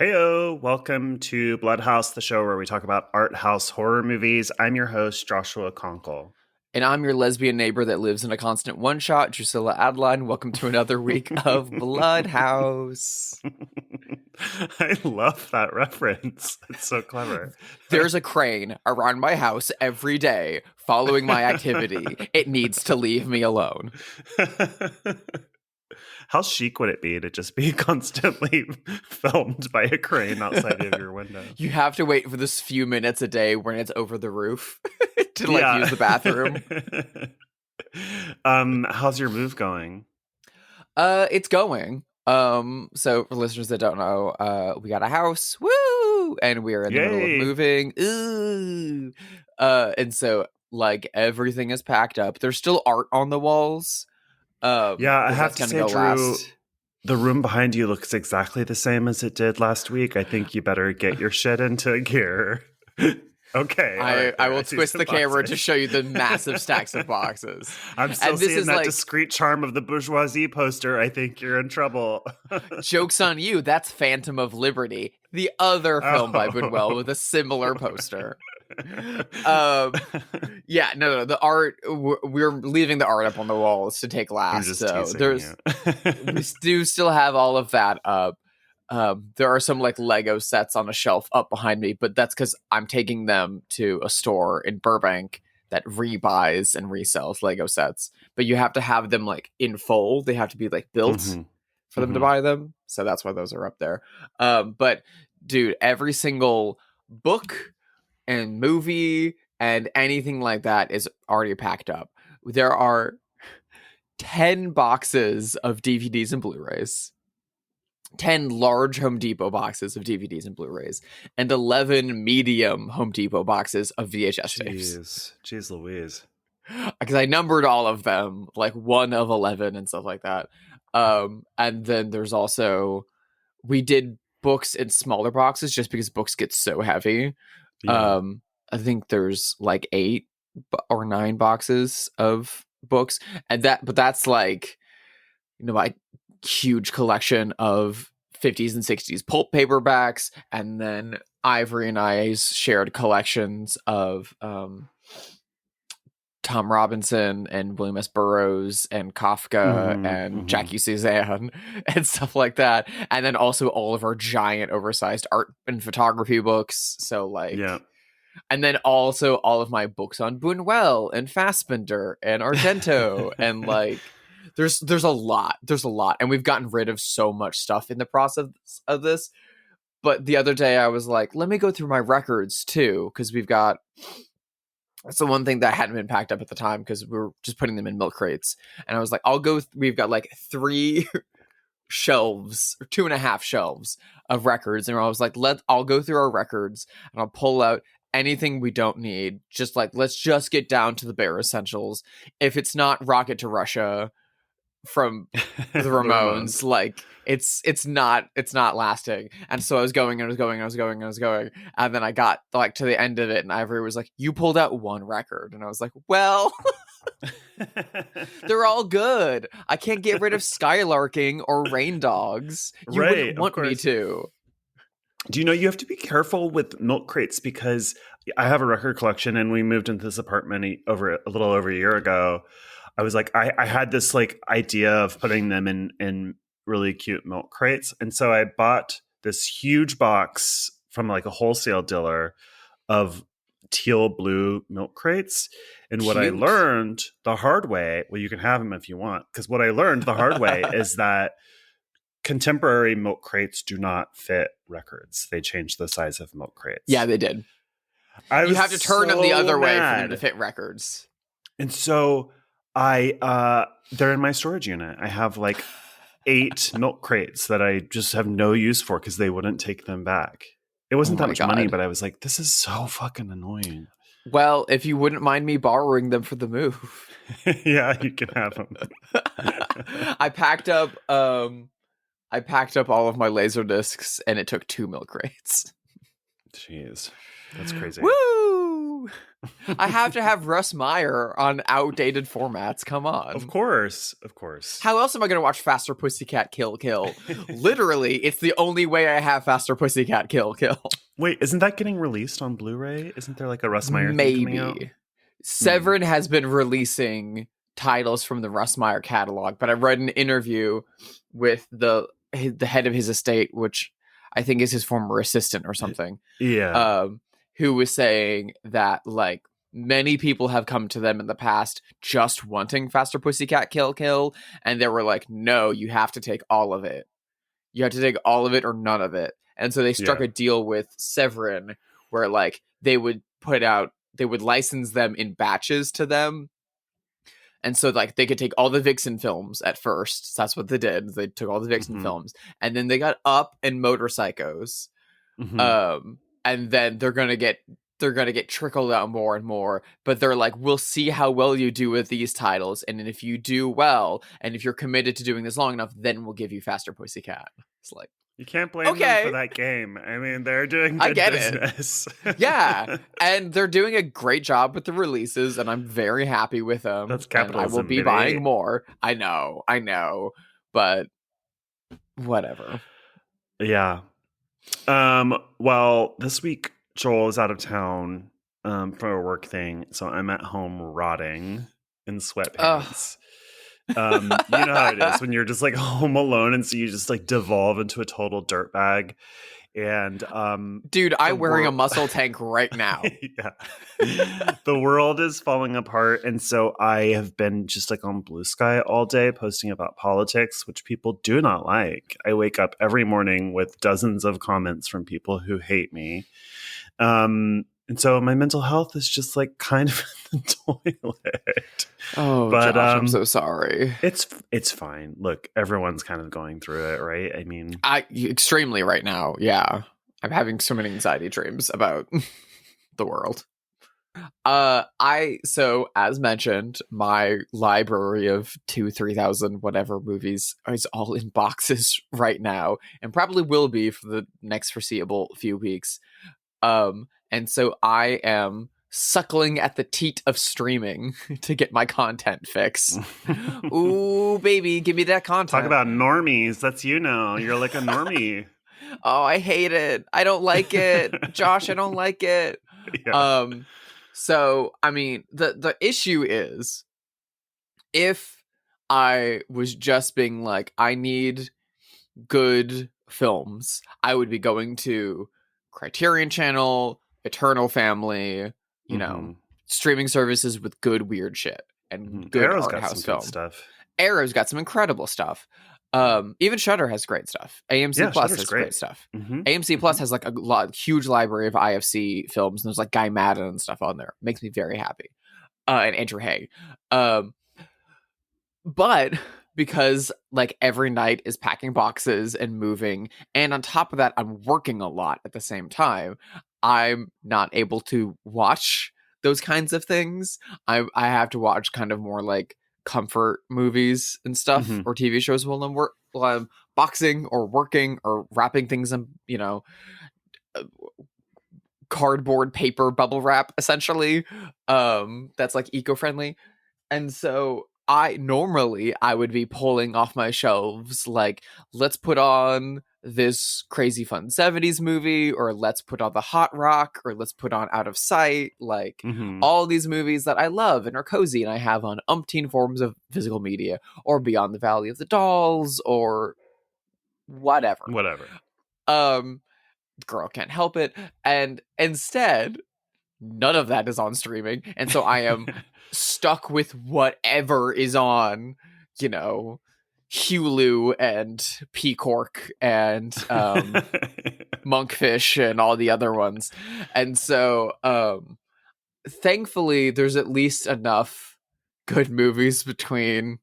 Heyo, welcome to Bloodhaus, the show where we talk about art house horror movies. I'm your host, Joshua Conkel. And I'm your lesbian neighbor that lives in a constant one-shot, Drusilla Adeline. Welcome to another week of Bloodhaus. I love that reference. It's so clever. There's a crane around my house every day following my activity. It needs to leave me alone. How chic would it be to just be constantly filmed by a crane outside of your window? You have to wait for this few minutes a day when it's over the roof to use the bathroom. How's your move going? It's going. So for listeners that don't know, we got a house, woo, and we're in the middle of moving, ooh. And so like everything is packed up. There's still art on the walls. I have to say, Drew, the room behind you looks exactly the same as it did last week. I think you better get your shit into gear. Okay. I will twist the camera to show you the massive stacks of boxes. I'm still seeing that discreet charm of the bourgeoisie poster. I think you're in trouble. Joke's on you. That's Phantom of Liberty, the other film by Buñuel with a similar poster. No, the art, we're leaving the art up on the walls to take last. So we do still have all of that up. There are some like Lego sets on a shelf up behind me, but that's because I'm taking them to a store in Burbank that rebuys and resells Lego sets. But you have to have them like in full. They have to be like built for them to buy them. So that's why those are up there. But dude, every single book and movie and anything like that is already packed up. There are 10 boxes of DVDs and Blu-rays. 10 large Home Depot boxes of DVDs and Blu-rays, and 11 medium Home Depot boxes of VHS tapes. Jeez Louise. Because I numbered all of them, like 1 of 11 and stuff like that. And then there's also, we did books in smaller boxes just because books get so heavy. Yeah. I think there's like 8 or 9 boxes of books, but that's like, my huge collection of 50s and 60s pulp paperbacks, and then Ivory and I's shared collections of Tom Robinson and William S. Burroughs and Kafka and Jackie Suzanne and stuff like that, and then also all of our giant oversized art and photography books. So like, yeah. And then also all of my books on Buñuel and Fassbinder and Argento and like there's a lot, and we've gotten rid of so much stuff in the process of this. But the other day I was like, let me go through my records too, because that's the one thing that hadn't been packed up at the time because we were just putting them in milk crates. And I was like, we've got like 3 shelves or 2.5 shelves of records, and I was like, I'll go through our records and I'll pull out anything we don't need. Just like, let's just get down to the bare essentials. If it's not Rocket to Russia from the Ramones, like it's not lasting. And so I was going, and then I got like to the end of it, and Ivory was like, you pulled out 1 record, and I was like, well, they're all good. I can't get rid of Skylarking or Rain Dogs. You wouldn't want me to. Do you know you have to be careful with milk crates, because I have a record collection, and we moved into this apartment a little over a year ago. I was like, I had this like idea of putting them in really cute milk crates. And so I bought this huge box from like a wholesale dealer of teal blue milk crates. And what I learned the hard way, well, you can have them if you want, because what I learned the hard way is that contemporary milk crates do not fit records. They changed the size of milk crates. Yeah, they did. You have to turn them the other way for them to fit records. And so they're in my storage unit. I have like 8 milk crates that I just have no use for because they wouldn't take them back. It wasn't that much money, but I was like, this is so fucking annoying. Well, if you wouldn't mind me borrowing them for the move. Yeah, you can have them. I packed up all of my laser discs, and it took 2 milk crates. Jeez, that's crazy. Woo! no. I have to have Russ Meyer on outdated formats. Come on. Of course. How else am I going to watch Faster Pussycat Kill Kill? Literally, it's the only way I have Faster Pussycat Kill Kill. Wait, isn't that getting released on Blu-ray? Isn't there like a Russ Meyer thing coming out? Maybe. Severin has been releasing titles from the Russ Meyer catalog, but I read an interview with the head of his estate, which I think is his former assistant or something. Yeah. Who was saying that like many people have come to them in the past just wanting Faster Pussycat Kill Kill, and they were like, no, you have to take all of it. You have to take all of it or none of it. And so they struck a deal with Severin where like they would license them in batches to them. And so like they could take all the Vixen films at first. So that's what they did. They took all the Vixen films, and then they got Up and Motorpsychos. And then they're gonna get trickled out more and more. But they're like, we'll see how well you do with these titles, and if you do well, and if you're committed to doing this long enough, then we'll give you Faster Pussycat. It's like, you can't blame them for that game. I mean, they're doing good business. Yeah, and they're doing a great job with the releases, and I'm very happy with them. That's capitalism. And I will be buying more. I know, but whatever. Yeah. Well, this week Joel is out of town for a work thing, so I'm at home rotting in sweatpants. You know how it is when you're just like home alone, and so you just like devolve into a total dirtbag. And dude, I'm wearing a muscle tank right now. Yeah. The world is falling apart, and so I have been just like on Blue Sky all day posting about politics, which people do not like. I wake up every morning with dozens of comments from people who hate me. And so my mental health is just like kind of in the toilet. Oh, but Josh, I'm so sorry. It's fine. Look, everyone's kind of going through it, right? I mean, extremely right now. Yeah, I'm having so many anxiety dreams about the world. So as mentioned, my library of 3,000 whatever movies is all in boxes right now, and probably will be for the next foreseeable few weeks. And so I am suckling at the teat of streaming to get my content fix. Ooh, baby, give me that content. Talk about normies. That's You're like a normie. Oh, I hate it. I don't like it. Josh, I don't like it. Yeah. So, I mean, the issue is if I was just being like, I need good films, I would be going to Criterion Channel, Eternal Family, you know, streaming services with good weird shit and good Arrow's art got house some film stuff. Arrow's got some incredible stuff. Even Shudder has great stuff. AMC Plus has great stuff. AMC Plus has like a huge library of IFC films, and there's like Guy Maddin and stuff on there. Makes me very happy. And Andrew Haigh. But because like every night is packing boxes and moving, and on top of that, I'm working a lot at the same time, I'm not able to watch those kinds of things. I have to watch kind of more like comfort movies and stuff or TV shows while I'm boxing or working or wrapping things in, you know, cardboard paper bubble wrap, essentially. That's like eco-friendly. And so I would be pulling off my shelves like, let's put on this crazy fun 70s movie, or let's put on The Hot Rock, or let's put on Out of Sight, like all these movies that I love and are cozy and I have on umpteen forms of physical media, or Beyond the Valley of the Dolls, or whatever. Girl Can't Help It. And instead, none of that is on streaming, and so I am stuck with whatever is on, you know, Hulu and Peacock and Monkfish and all the other ones. And so thankfully there's at least enough good movies between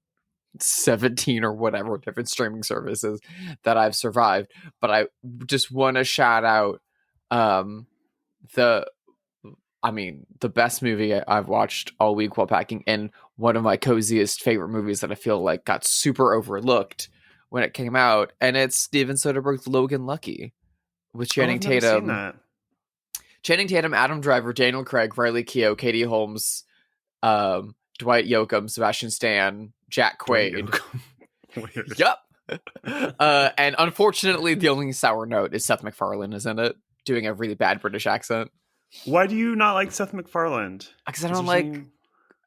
17 or whatever different streaming services that I've survived. But I just want to shout out the best movie I've watched all week while packing, and one of my coziest favorite movies that I feel like got super overlooked when it came out, and it's Steven Soderbergh's Logan Lucky with Channing Tatum. Channing Tatum, Adam Driver, Daniel Craig, Riley Keough, Katie Holmes, Dwight Yoakam, Sebastian Stan, Jack Quaid. Weird. Yep. And unfortunately, the only sour note is Seth MacFarlane is in it, doing a really bad British accent. Why do you not like Seth MacFarlane? Because I don't like...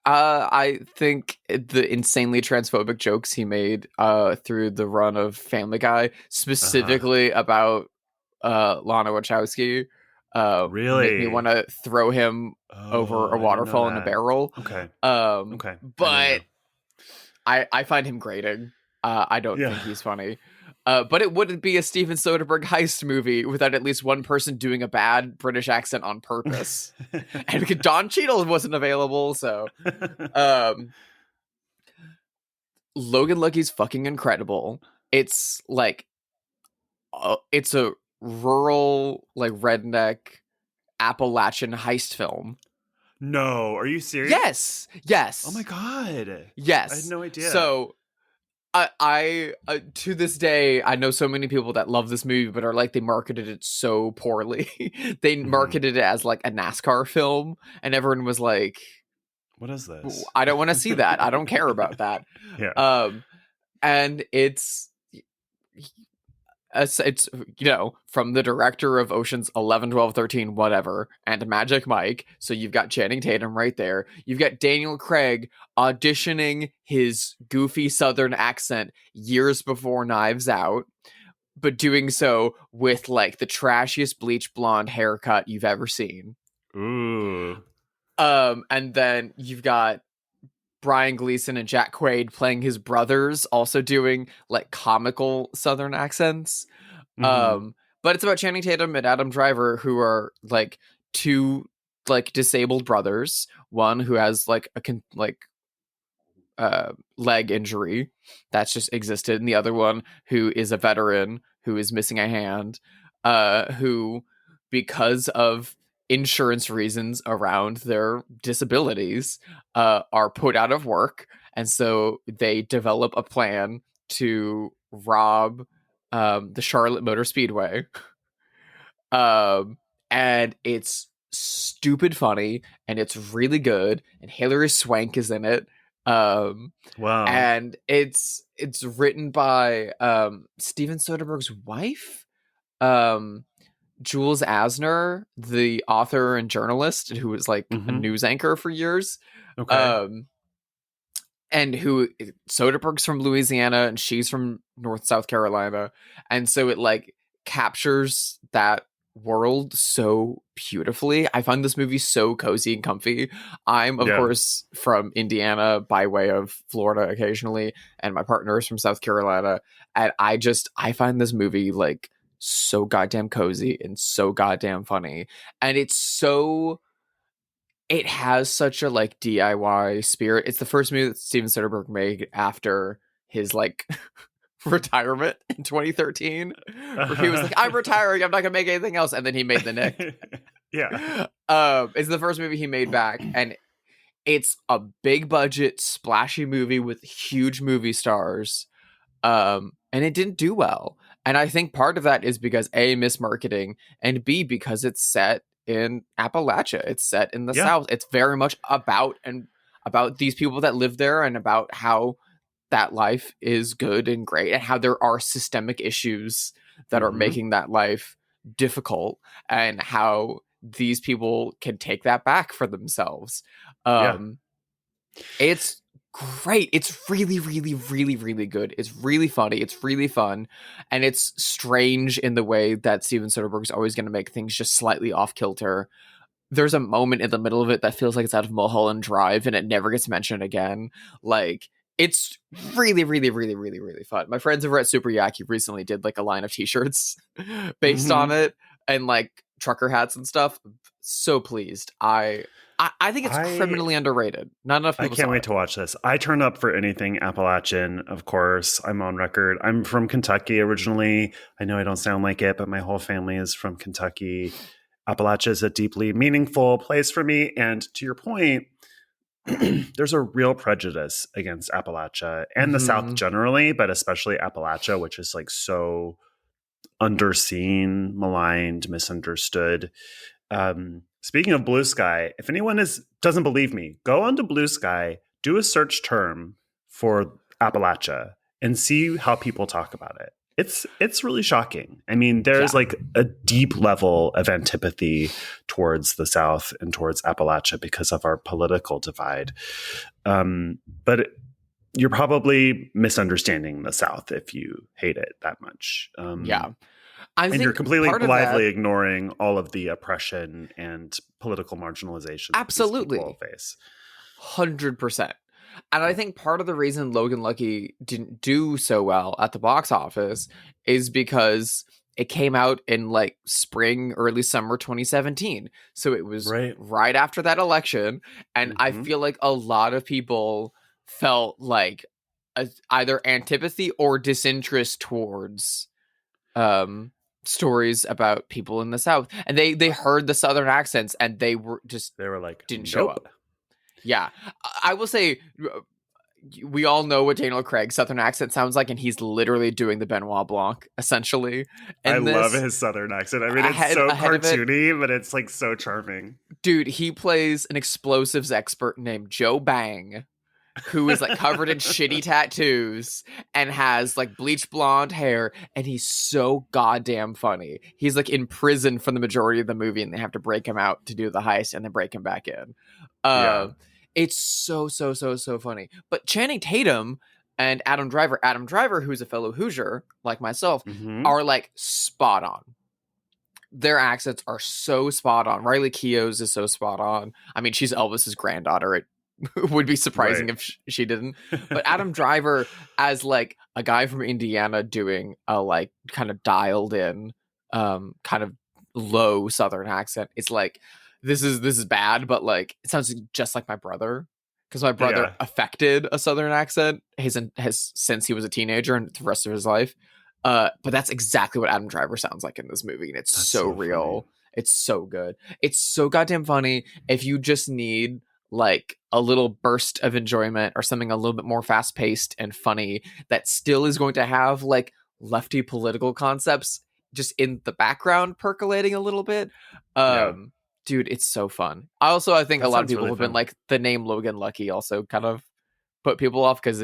I think the insanely transphobic jokes he made through the run of Family Guy, specifically about Lana Wachowski, really make me want to throw him over a waterfall in a barrel. Okay. But I find him grating. I don't think he's funny. But it wouldn't be a Steven Soderbergh heist movie without at least one person doing a bad British accent on purpose. And Don Cheadle wasn't available, so... Logan Lucky's fucking incredible. It's like... it's a rural, like, redneck Appalachian heist film. No, are you serious? Yes. Oh my god. Yes. I had no idea. So... I to this day, I know so many people that love this movie, but are like, they marketed it so poorly. They marketed it as like a NASCAR film, and everyone was like, "What is this? I don't want to see that. I don't care about that." And it's from the director of Ocean's 11, 12, 13, whatever, and Magic Mike. So you've got Channing Tatum right there. You've got Daniel Craig auditioning his goofy Southern accent years before Knives Out, but doing so with like the trashiest bleach blonde haircut you've ever seen. Ooh. And then you've got Brian Gleason and Jack Quaid playing his brothers, also doing like comical Southern accents. But it's about Channing Tatum and Adam Driver, who are like two like disabled brothers. One who has like a leg injury that's just existed, and the other one who is a veteran who is missing a hand, who, because of insurance reasons around their disabilities, are put out of work, and so they develop a plan to rob the Charlotte Motor Speedway. And it's stupid funny, and it's really good, and Hilary Swank is in it. Wow. And it's written by Steven Soderbergh's wife, Jules Asner, the author and journalist who was like a news anchor for years. Okay. And who Soderbergh's from Louisiana and she's from South Carolina. And so it like captures that world so beautifully. I find this movie so cozy and comfy. I'm of course from Indiana by way of Florida occasionally, and my partner is from South Carolina. And I find this movie like so goddamn cozy and so goddamn funny. And it has such a like DIY spirit. It's the first movie that Steven Soderbergh made after his like retirement in 2013, where he was like, I'm retiring, I'm not gonna make anything else, and then he made The Nick. It's the first movie he made back, and it's a big budget splashy movie with huge movie stars, and it didn't do well. And I think part of that is because A, mismarketing, and B, because it's set in Appalachia. It's set in the South. It's very much about these people that live there, and about how that life is good and great, and how there are systemic issues that are making that life difficult, and how these people can take that back for themselves. It's great. It's really, really, really, really good. It's really funny. It's really fun. And it's strange in the way that Steven Soderbergh's always going to make things just slightly off kilter. There's a moment in the middle of it that feels like it's out of Mulholland Drive, and it never gets mentioned again. Like, it's really, really, really, really, really fun. My friends over at Super Yaki recently did like a line of t-shirts based on it, and like trucker hats and stuff. So pleased. I think it's criminally underrated. Not enough people. I can't wait to watch this. I turn up for anything Appalachian, of course. I'm on record. I'm from Kentucky originally. I know I don't sound like it, but my whole family is from Kentucky. Appalachia is a deeply meaningful place for me. And to your point, there's a real prejudice against Appalachia and the South generally, but especially Appalachia, which is like so underseen, maligned, misunderstood. Speaking of Blue Sky, if anyone doesn't believe me, go onto Blue Sky, do a search term for Appalachia, and see how people talk about it. It's really shocking. I mean, there's like a deep level of antipathy towards the South and towards Appalachia because of our political divide. But you're probably misunderstanding the South if you hate it that much. I think you're completely blithely ignoring all of the oppression and political marginalization absolutely that these people face. 100%. And I think part of the reason Logan Lucky didn't do so well at the box office is because it came out in like spring, early summer 2017. So it was right after that election. And I feel like a lot of people felt like either antipathy or disinterest towards stories about people in the South. And they heard the Southern accents and they were like, didn't show up. Yeah, I will say we all know what Daniel Craig's Southern accent sounds like, and he's literally doing the Benoit Blanc, essentially. I love his Southern accent. I mean, it's so cartoony, but it's like so charming. Dude, he plays an explosives expert named Joe Bang, who is like covered in shitty tattoos and has like bleached blonde hair, and he's so goddamn funny. He's like in prison for the majority of the movie, and they have to break him out to do the heist, and then break him back in. It's so funny. But Channing Tatum and Adam Driver, who's a fellow Hoosier like myself, are like spot on. Their accents are so spot on. Riley Keough's is so spot on. I mean, she's Elvis's granddaughter. It would be surprising if she didn't. But Adam Driver as like a guy from Indiana doing a like kind of dialed in, kind of low Southern accent. It's like, this is bad, but like it sounds just like my brother, because my brother affected a Southern accent has since he was a teenager and the rest of his life. But that's exactly what Adam Driver sounds like in this movie, and it's so real. Funny. It's so good. It's so goddamn funny. If you just need like a little burst of enjoyment or something a little bit more fast paced and funny that still is going to have like lefty political concepts just in the background percolating a little bit. Dude, it's so fun. I think a lot of people have been like, the name Logan Lucky also kind of put people off because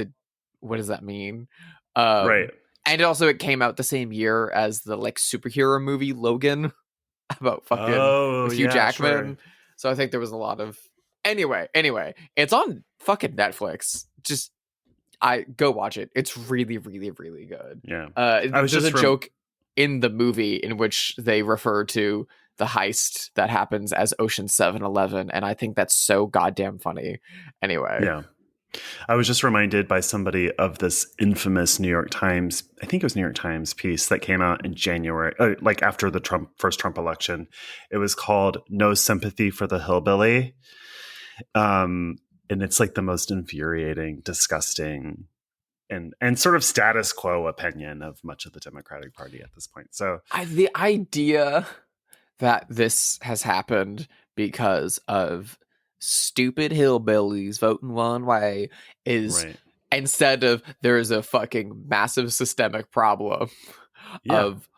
what does that mean? And it came out the same year as the like superhero movie Logan about fucking Hugh Jackman. Sure. So I think there was a lot of anyway, it's on fucking Netflix. Just go watch it. It's really, really, really good. Yeah. There's a joke in the movie in which they refer to the heist that happens as Ocean 7-Eleven, and I think that's so goddamn funny. Anyway. Yeah. I was just reminded by somebody of this infamous New York Times, I think it was New York Times piece that came out in January, like after the first Trump election. It was called No Sympathy for the Hillbilly. And it's like the most infuriating, disgusting, and sort of status quo opinion of much of the Democratic Party at this point. So the idea that this has happened because of stupid hillbillies voting one way is instead of there's a fucking massive systemic problem of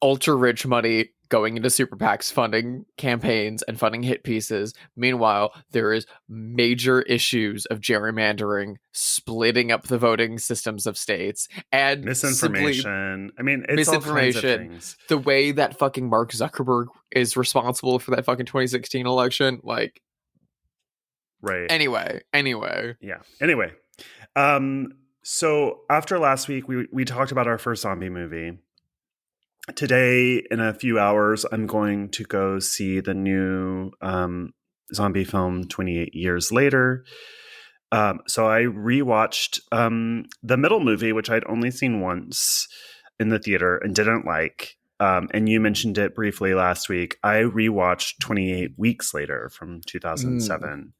ultra rich money going into super PACs, funding campaigns and funding hit pieces. Meanwhile, there is major issues of gerrymandering, splitting up the voting systems of states, and misinformation. I mean, it's all kinds of things. The way that fucking Mark Zuckerberg is responsible for that fucking 2016 election, like, Anyway. Yeah. Anyway. So after last week, we talked about our first zombie movie. Today, in a few hours, I'm going to go see the new zombie film 28 Years Later. So I rewatched the middle movie, which I'd only seen once in the theater and didn't like. And you mentioned it briefly last week. I rewatched 28 Weeks Later from 2007,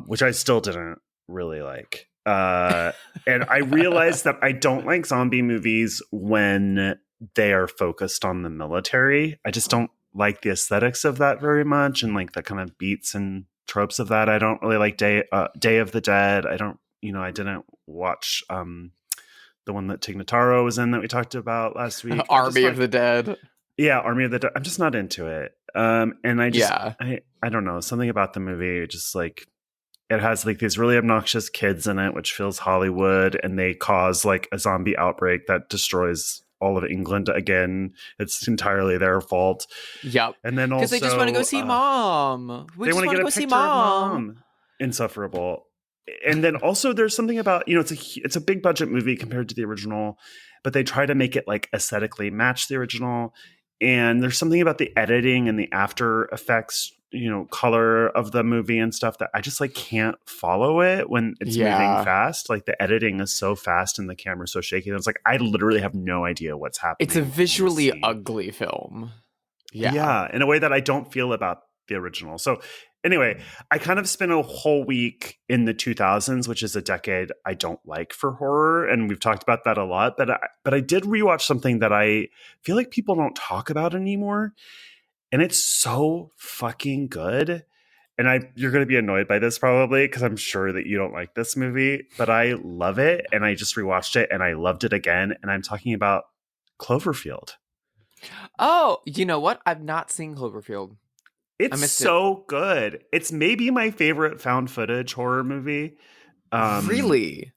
which I still didn't really like. And I realized that I don't like zombie movies when they are focused on the military. I just don't like the aesthetics of that very much, and like the kind of beats and tropes of that. I don't really like Day of the Dead. I didn't watch the one that Tig Notaro was in that we talked about last week. Army of the Dead. Yeah, Army of the Dead. I'm just not into it. And Yeah. I don't know, something about the movie just like it has like these really obnoxious kids in it, which feels Hollywood, and they cause like a zombie outbreak that destroys all of England again. It's entirely their fault. Yep. And then Because they just want to go also see mom. We they just want to want get to a go see picture of mom. mom. Insufferable. And then also there's something about, it's a big budget movie compared to the original, but they try to make it like aesthetically match the original. And there's something about the editing and the after effects, color of the movie and stuff that I just like can't follow it when it's moving Yeah. fast. Like the editing is so fast and the camera's so shaky. And it's like I literally have no idea what's happening. It's a in this visually scene. ugly film. Yeah, in a way that I don't feel about the original. So anyway, I kind of spent a whole week in the 2000s, which is a decade I don't like for horror, and we've talked about that a lot. But I did rewatch something that I feel like people don't talk about anymore, and it's so fucking good. And you're going to be annoyed by this probably because I'm sure that you don't like this movie, but I love it, and I just rewatched it and I loved it again. And I'm talking about Cloverfield. Oh, you know what? I've not seen Cloverfield. It's so good. It's maybe my favorite found footage horror movie. Really?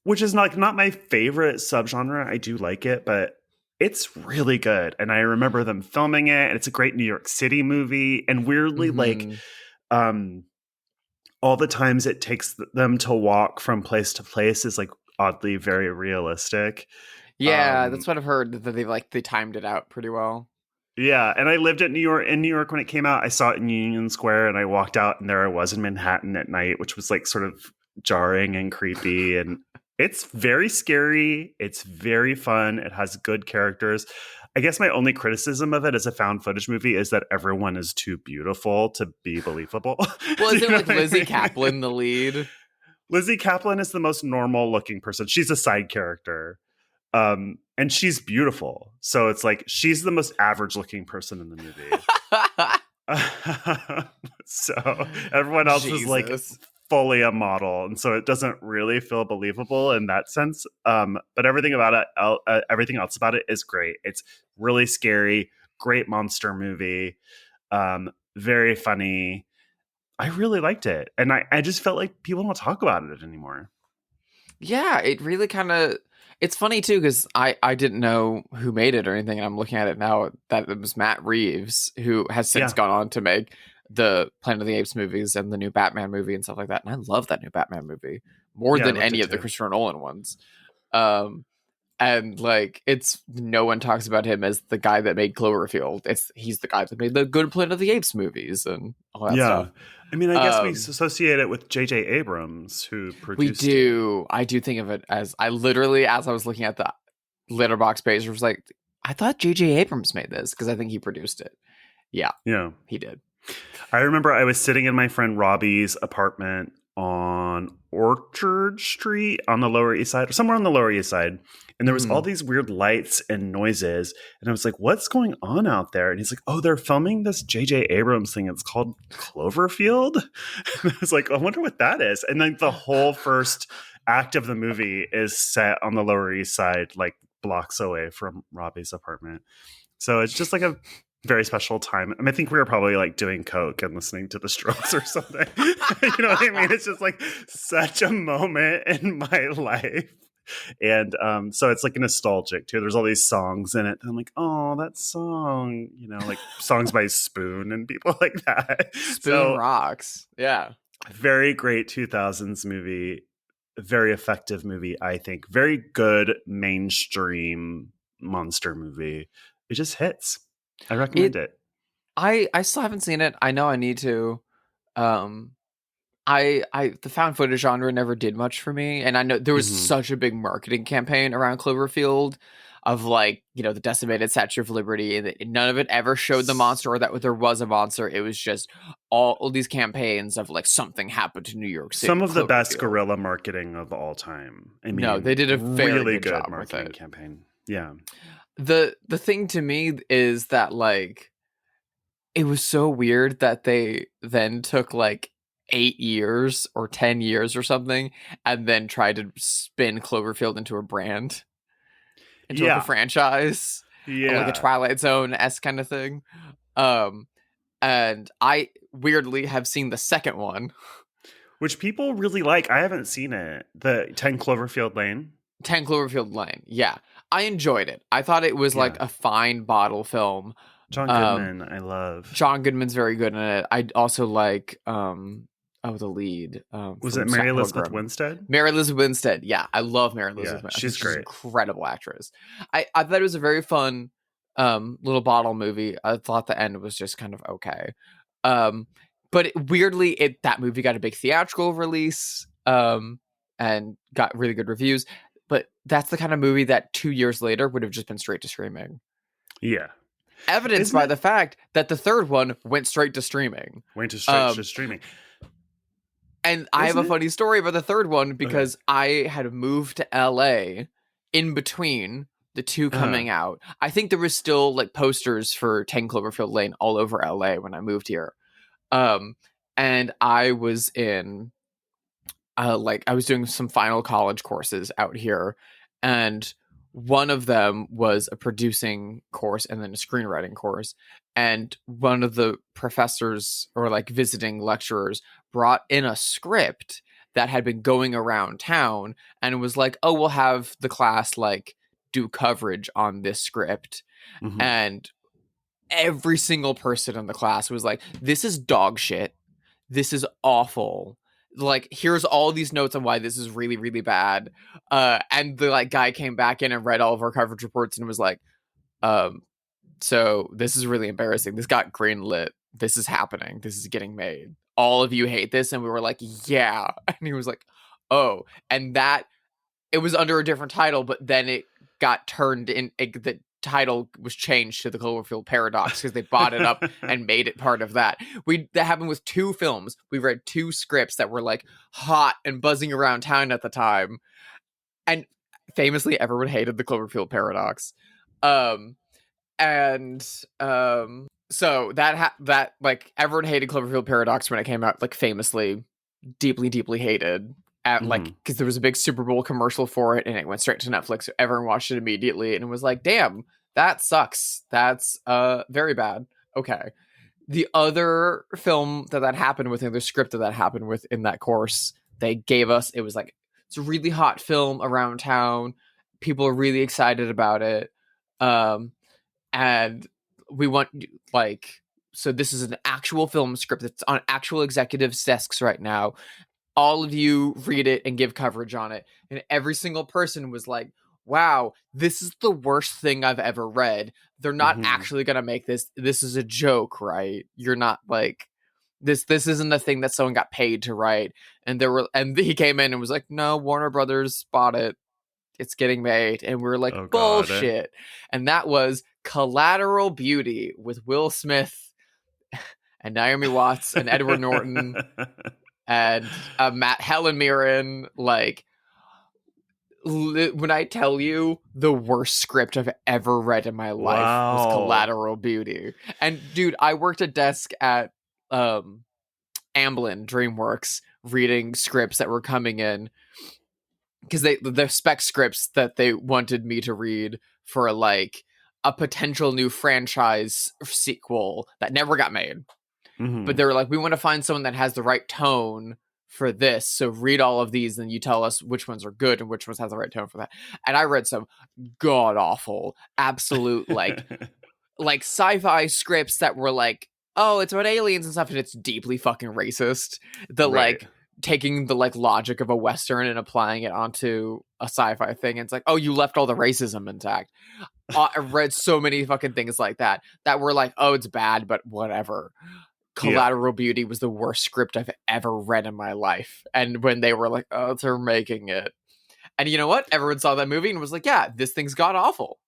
Which is not my favorite subgenre. I do like it, but it's really good. And I remember them filming it, and it's a great New York City movie. And weirdly, like all the times it takes them to walk from place to place is like oddly very realistic. Yeah, that's what I've heard, that they timed it out pretty well. Yeah, and I lived in New York when it came out. I saw it in Union Square, and I walked out, and there I was in Manhattan at night, which was like sort of jarring and creepy. And it's very scary. It's very fun. It has good characters. I guess my only criticism of it as a found footage movie is that everyone is too beautiful to be believable. Well, is it like Lizzie Kaplan the lead? Lizzie Kaplan is the most normal looking person. She's a side character. And she's beautiful. So it's like she's the most average looking person in the movie. So everyone else is like fully a model. And so it doesn't really feel believable in that sense. But everything else about it is great. It's really scary, great monster movie, very funny. I really liked it. And I just felt like people don't talk about it anymore. Yeah, it really kind of... It's funny, too, because I didn't know who made it or anything, and I'm looking at it now, that it was Matt Reeves, who has since gone on to make the Planet of the Apes movies and the new Batman movie and stuff like that. And I love that new Batman movie more than any of the Christopher Nolan ones. And like, it's no one talks about him as the guy that made Cloverfield. He's the guy that made the good Planet of the Apes movies and all that stuff. I mean, I guess we associate it with J.J. Abrams, who produced it. We do. I do think of it as, I was looking at the Letterboxd page, I was like, I thought J.J. Abrams made this, because I think he produced it. Yeah, he did. I remember I was sitting in my friend Robbie's apartment on Orchard Street on the Lower East Side, or somewhere on the Lower East Side. And there was all these weird lights and noises. And I was like, what's going on out there? And he's like, oh, they're filming this J.J. Abrams thing. It's called Cloverfield. And I was like, I wonder what that is. And then the whole first act of the movie is set on the Lower East Side, like blocks away from Robbie's apartment. So it's just like a very special time. I mean, I think we were probably like doing coke and listening to the Strokes or something. You know what I mean? It's just like such a moment in my life. And so it's like nostalgic too. There's all these songs in it. And I'm like, oh, that song, like songs by Spoon and people like that. Spoon rocks. Yeah. Very great 2000s movie. Very effective movie, I think. Very good mainstream monster movie. It just hits. I recommend it. I still haven't seen it. I know I need to. The found footage genre never did much for me, and I know there was such a big marketing campaign around Cloverfield of like, the decimated Statue of Liberty, and none of it ever showed the monster or that there was a monster. It was just all these campaigns of like something happened to New York City. Some of the best guerrilla marketing of all time. I mean, no, they did a very really good job marketing with it. campaign. Yeah. The thing to me is that like, it was so weird that they then took like 8 years or 10 years or something and then tried to spin Cloverfield into a brand, into like a franchise. like a Yeah. Twilight Zone-esque kind of thing. Um, and I weirdly have seen the second one, Which people really like. I haven't seen it. The 10 Cloverfield Lane. 10 Cloverfield Lane. Yeah, I enjoyed it. I thought it was like Yeah. a fine bottle film. John Um, Goodman, I love. John Goodman's very good in it. I also like the lead Was from it Mary Scott Elizabeth Pilgrim. Winstead? Mary Elizabeth Winstead. Yeah, I love Mary Elizabeth. Yeah, I think she's she's an great. incredible actress. I thought it was a very fun little bottle movie. I thought the end was just kind of okay. But weirdly, that movie got a big theatrical release and got really good reviews. But that's the kind of movie that 2 years later would have just been straight to streaming. Yeah. Evidenced Isn't by it? the fact that the third one went straight to streaming. Went to straight Um, to streaming. And I have Isn't a it? funny story about the third one because Okay. I had moved to LA in between the two coming out. I think there was still like posters for 10 Cloverfield Lane all over LA when I moved here. And I was in I was doing some final college courses out here, and one of them was a producing course and then a screenwriting course. And one of the professors or like visiting lecturers brought in a script that had been going around town and was like, oh, we'll have the class like do coverage on this script. Mhm. And every single person in the class was like, this is dog shit. This is awful. Like, here's all these notes on why this is really, really bad. And the like guy came back in and read all of our coverage reports and was like, so this is really embarrassing. This got greenlit. This is happening. This is getting made. All of you hate this. And we were like, yeah. And he was like, oh. And that, it was under a different title, but then it got turned in, the title was changed to the Cloverfield Paradox because they bought it up and made it part of that. That happened with 2 films. We read 2 scripts that were like hot and buzzing around town at the time. And famously, everyone hated the Cloverfield Paradox. So that like everyone hated Cloverfield Paradox when it came out, like famously deeply, deeply hated. Like, because there was a big Super Bowl commercial for it and it went straight to Netflix. So everyone watched it immediately and it was like, damn, that sucks. That's very bad. Okay. The other film that happened with, the script that happened with in that course, they gave us, it was like, it's a really hot film around town. People are really excited about it. And we want like, so this is an actual film script that's on actual executives' desks right now. All of you read it and give coverage on it. And every single person was like, wow, this is the worst thing I've ever read. They're not actually going to make this. This is a joke, right? You're not like, this isn't a thing that someone got paid to write. And he came in and was like, no, Warner Brothers bought it. It's getting made. And we were like, Oh, God. bullshit. And that was Collateral Beauty with Will Smith and Naomi Watts and Edward Norton. And Helen Mirren, like, when I tell you the worst script I've ever read in my life was Collateral Beauty. And dude, I worked a desk at Amblin DreamWorks reading scripts that were coming in because the spec scripts that they wanted me to read for like a potential new franchise sequel that never got made. But they were like, we want to find someone that has the right tone for this. So read all of these and you tell us which ones are good and which ones have the right tone for that. And I read some god awful, absolute like sci-fi scripts that were like, oh, it's about aliens and stuff, and it's deeply fucking racist. Like taking the like logic of a Western and applying it onto a sci-fi thing. And it's like, oh, you left all the racism intact. I read so many fucking things like that were like, oh, it's bad, but whatever. Collateral Beauty was the worst script I've ever read in my life. And when they were like, oh, they're making it. And you know what? Everyone saw that movie and was like, yeah, this thing's god awful.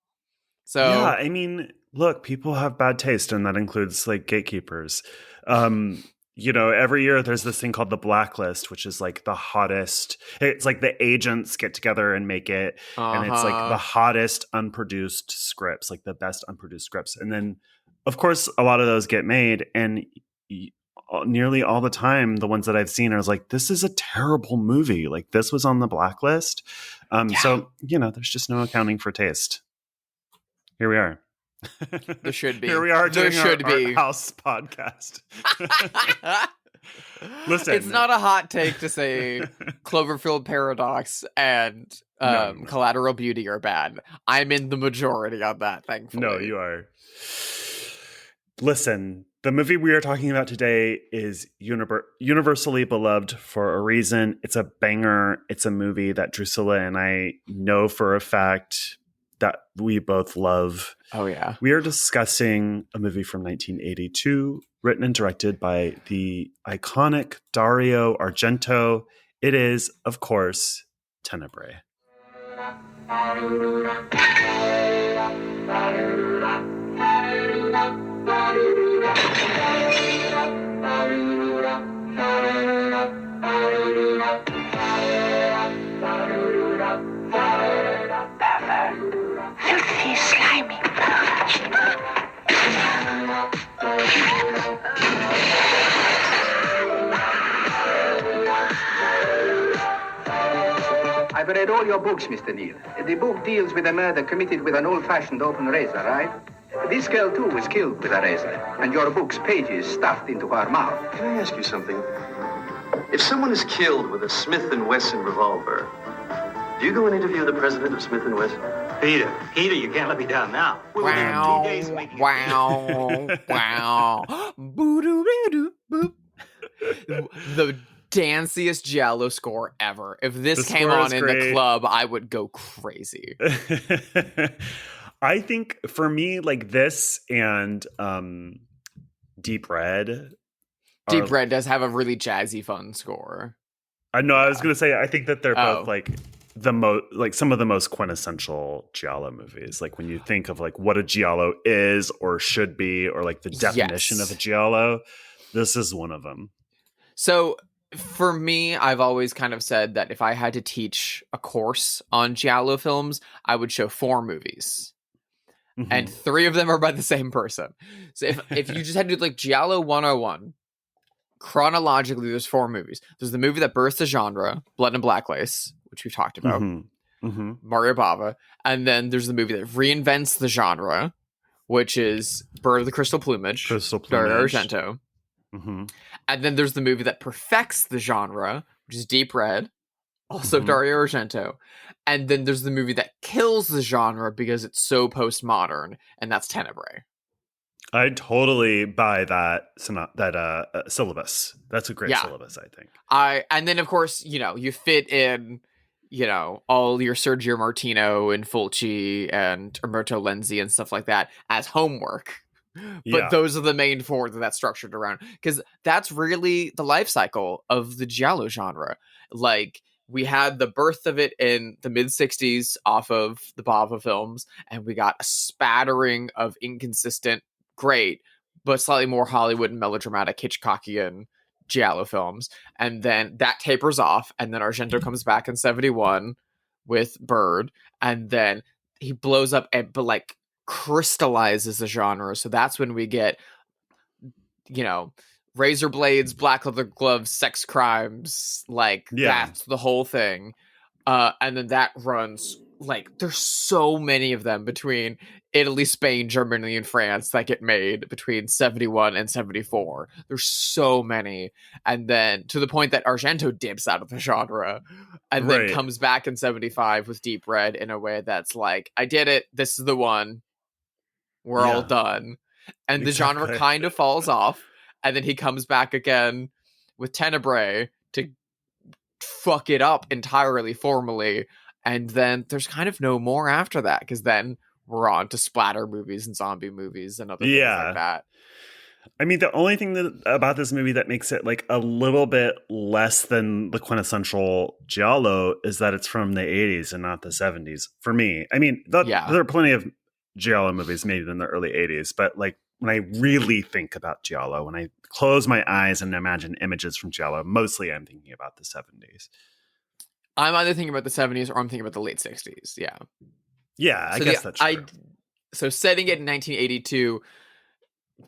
So yeah, I mean, look, people have bad taste, and that includes like gatekeepers. You know, every year there's this thing called the Blacklist, which is like the hottest. It's like the agents get together and make it. And it's like the hottest unproduced scripts, like the best unproduced scripts. And then, of course, a lot of those get made. And nearly all the time, the ones that I've seen, I was like, this is a terrible movie. Like, this was on the Blacklist. So, you know, there's just no accounting for taste. Here we are. There should be. Here we are doing should our be. house podcast. Listen, it's not a hot take to say Cloverfield Paradox and No. Collateral Beauty are bad. I'm in the majority on that, thankfully. No, you are. Listen, the movie we are talking about today is universally beloved for a reason. It's a banger. It's a movie that Drusilla and I know for a fact that we both love. Oh, yeah. We are discussing a movie from 1982, written and directed by the iconic Dario Argento. It is, of course, Tenebrae. Filthy, slimy I've read all your books, Mr. Neal. The book deals with a murder committed with an old-fashioned open razor, right? This girl, too, was killed with a razor, and your book's pages stuffed into her mouth. Can I ask you something? If someone is killed with a Smith & Wesson revolver, do you go and interview the president of Smith & Wesson? Peter, you can't let me down now. Wow, wow. Boo-doo-doo-doo-boop. The danciest Giallo score ever. If this came on in the club, I would go crazy. I think for me, like this and Deep Red. Deep Red does have a really jazzy, fun score. I know. I was going to say, I think that they're both like some of the most quintessential Giallo movies. Like when you think of like what a Giallo is or should be, or like the definition of a Giallo, this is one of them. So for me, I've always kind of said that if I had to teach a course on Giallo films, I would show 4 movies. Mm-hmm. And 3 of them are by the same person. So if you just had to do like Giallo 101, chronologically, there's 4 movies. There's the movie that birthed the genre, Blood and Black Lace, which we've talked about, Mario Bava. And then there's the movie that reinvents the genre, which is Bird of the Crystal Plumage, Dario Argento. Mm-hmm. And then there's the movie that perfects the genre, which is Deep Red, also Dario Argento. And then there's the movie that kills the genre because it's so postmodern, and that's Tenebrae. I totally buy that syllabus. That's a great syllabus, I think. And then, of course, you fit in, all your Sergio Martino and Fulci and Umberto Lenzi and stuff like that as homework. But those are the main 4 that's structured around, because that's really the life cycle of the Giallo genre. Like, we had the birth of it in the mid-60s off of the Bava films, and we got a spattering of inconsistent, great, but slightly more Hollywood and melodramatic Hitchcockian Giallo films. And then that tapers off, and then Argento comes back in 71 with Bird, and then he blows up but like crystallizes the genre. So that's when we get, razor blades, black leather gloves, sex crimes, that's the whole thing. And then that runs, there's so many of them between Italy, Spain, Germany, and France that get made between 71 and 74. There's so many. And then to the point that Argento dips out of the genre and then comes back in 75 with Deep Red in a way that's like, I did it. This is the one. We're all done. And the genre kind of falls off. And then he comes back again with Tenebrae to fuck it up entirely formally. And then there's kind of no more after that, because then we're on to splatter movies and zombie movies and other things like that. I mean, the only thing about this movie that makes it like a little bit less than the quintessential Giallo is that it's from the 80s and not the 70s for me. I mean, there are plenty of Giallo movies made in the early 80s, but like when I really think about Giallo, when I close my eyes and imagine images from Giallo, mostly I'm thinking about the 70s. I'm either thinking about the 70s or I'm thinking about the late 60s. Yeah. Yeah, I guess that's true. So setting it in 1982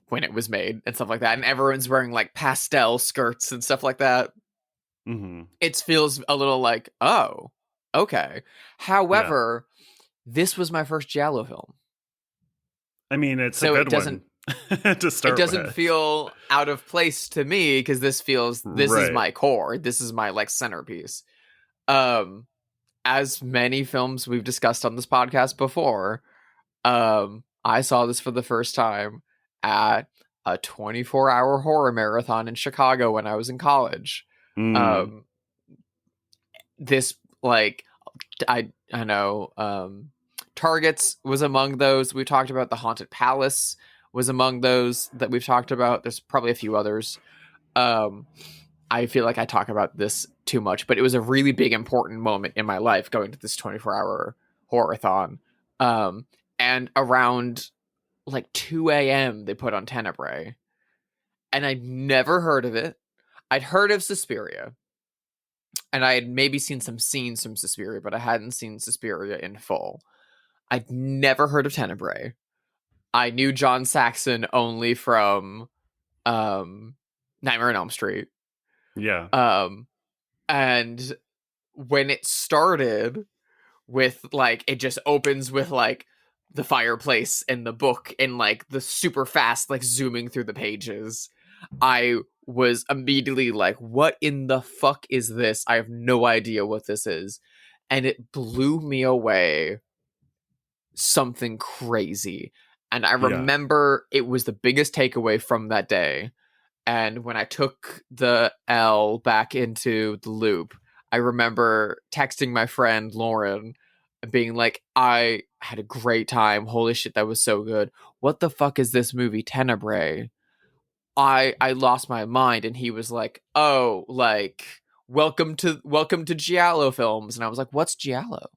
when it was made and stuff like that, and everyone's wearing like pastel skirts and stuff like that, it feels a little like, oh, okay. However, this was my first Giallo film. I mean, it's So a it good doesn't one to start it doesn't with. feel out of place to me because this is Right. my core. This is my like centerpiece. As many films we've discussed on this podcast before, I saw this for the first time at a 24-hour horror marathon in Chicago when I was in college. Mm. This like I know Targets was among those we talked about. The Haunted Palace was among those that we've talked about. There's probably a few others. I feel like I talk about this too much, but it was a really big, important moment in my life going to this 24-hour horror-a-thon. And around like 2 a.m. they put on Tenebrae. And I'd never heard of it. I'd heard of Suspiria. And I had maybe seen some scenes from Suspiria, but I hadn't seen Suspiria in full. I'd never heard of Tenebrae. I knew John Saxon only from Nightmare on Elm Street. Yeah. And when it started with like, it just opens with like the fireplace and the book and like the super fast, like zooming through the pages, I was immediately like, what in the fuck is this? I have no idea what this is. And it blew me away. Something crazy. And I remember it was the biggest takeaway from that day. And when I took the L back into the loop, I remember texting my friend Lauren and being like, I had a great time. Holy shit, that was so good. What the fuck is this movie, Tenebrae? I lost my mind. And he was like, oh, like, welcome to Giallo films. And I was like, what's Giallo?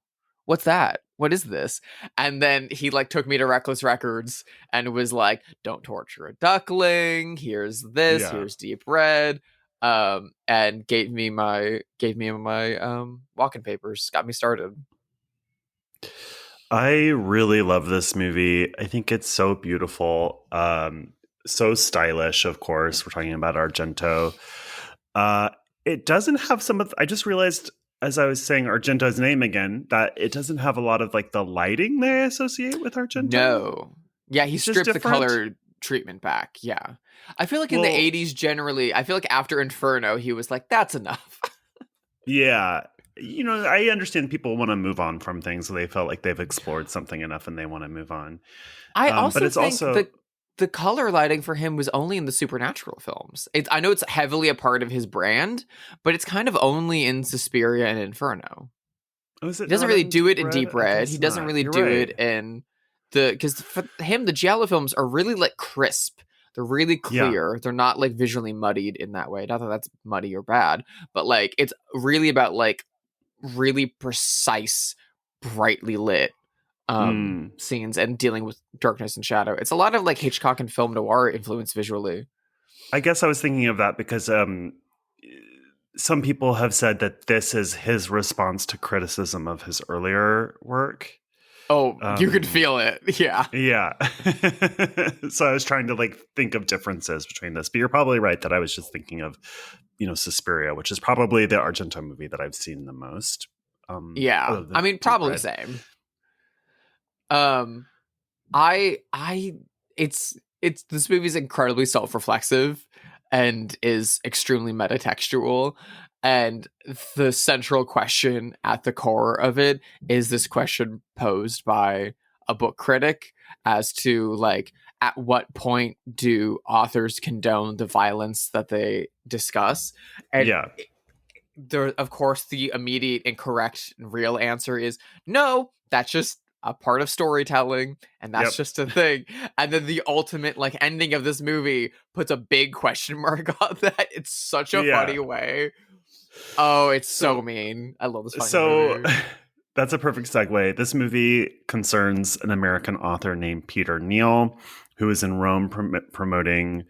What's that? What is this? And then he like took me to Reckless Records and was like, don't torture a duckling. Here's this. Here's Deep Red. And gave me my walking papers. Got me started. I really love this movie. I think it's so beautiful. So stylish, of course. We're talking about Argento. It doesn't have some of... I just realized as I was saying Argento's name again, that it doesn't have a lot of like the lighting they associate with Argento. No. Yeah, he stripped the color treatment back. Yeah. I feel like in the 80s generally, I feel like after Inferno, he was like, that's enough. Yeah. You know, I understand people want to move on from things, so they felt like they've explored something enough and they want to move on. I also but it's think also... the color lighting for him was only in the Supernatural films. I know it's heavily a part of his brand, but it's kind of only in Suspiria and Inferno. Oh, is it he doesn't really do it in Deep Red. He doesn't really do it in because for him, the Giallo films are really like crisp. They're really clear. Yeah. They're not like visually muddied in that way. Not that that's muddy or bad, but like it's really about like really precise, brightly lit scenes and dealing with darkness and shadow. It's a lot of like Hitchcock and film noir influence visually. I guess I was thinking of that because some people have said that this is his response to criticism of his earlier work. Oh, you could feel it. Yeah. Yeah. So I was trying to like think of differences between this, but you're probably right that I was just thinking of, you know, Suspiria, which is probably the Argento movie that I've seen the most. Yeah. I mean, probably same. It's this movie's incredibly self-reflexive and is extremely metatextual. And the central question at the core of it is this question posed by a book critic as to like, at what point do authors condone the violence that they discuss? And there, of course, the immediate and correct and real answer is no, that's just a part of storytelling, and that's just a thing. And then the ultimate like ending of this movie puts a big question mark on that. It's such a funny way. Oh, it's so mean. I love this fucking movie. That's a perfect segue. This movie concerns an American author named Peter Neal, who is in Rome promoting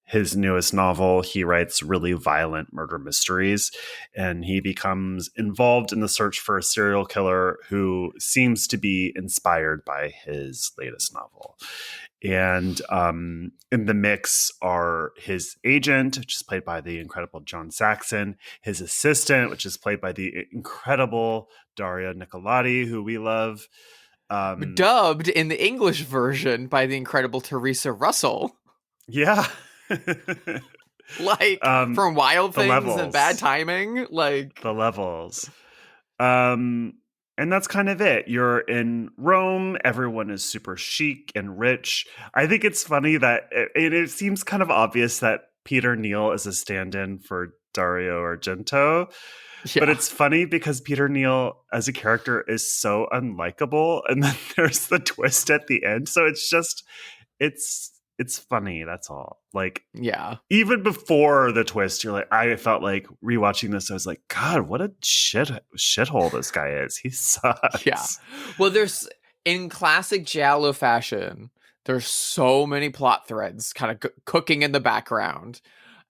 his newest novel. He writes really violent murder mysteries, and he becomes involved in the search for a serial killer who seems to be inspired by his latest novel. And in the mix are his agent, which is played by the incredible John Saxon, his assistant, which is played by the incredible Daria Nicolodi, who we love, Dubbed in the English version by the incredible Teresa Russell. Yeah. Like from Wild Things levels. and Bad Timing. Like the levels. And that's kind of it. You're in Rome. Everyone is super chic and rich. I think it's funny that it seems kind of obvious that Peter Neal is a stand-in for Dario Argento. Yeah. But it's funny because Peter Neal as a character is so unlikable. And then there's the twist at the end. So it's just, it's funny. That's all. Like, yeah. Even before the twist, you're like, I felt like rewatching this. I was like, God, what a shithole this guy is. He sucks. Yeah. Well, there's in classic giallo fashion, there's so many plot threads kind of cooking in the background.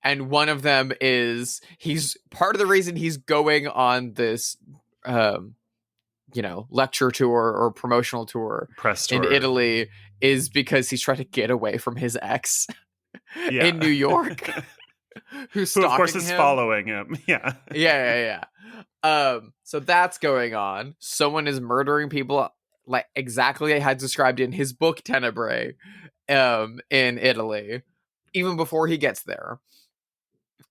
And one of them is he's part of the reason he's going on this, lecture tour or promotional tour, press tour in Italy is because he's trying to get away from his ex in New York, who of course is following him. Yeah. Yeah. So that's going on. Someone is murdering people like exactly I had described in his book Tenebrae, in Italy, even before he gets there.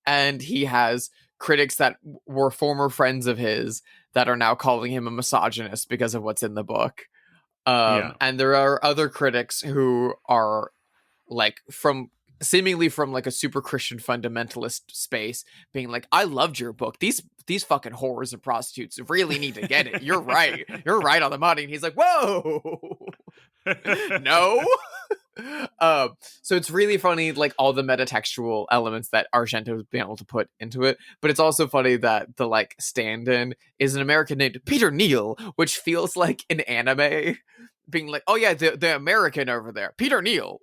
And he has critics that were former friends of his that are now calling him a misogynist because of what's in the book. And there are other critics who are like seemingly from like a super Christian fundamentalist space being like, I loved your book. These fucking whores and prostitutes really need to get it. You're right. You're right on the money. And he's like, whoa, no. So it's really funny, like all the metatextual elements that Argento's been able to put into it. But it's also funny that the like stand-in is an American named Peter Neal, which feels like an anime being like, oh yeah, the American over there, Peter Neal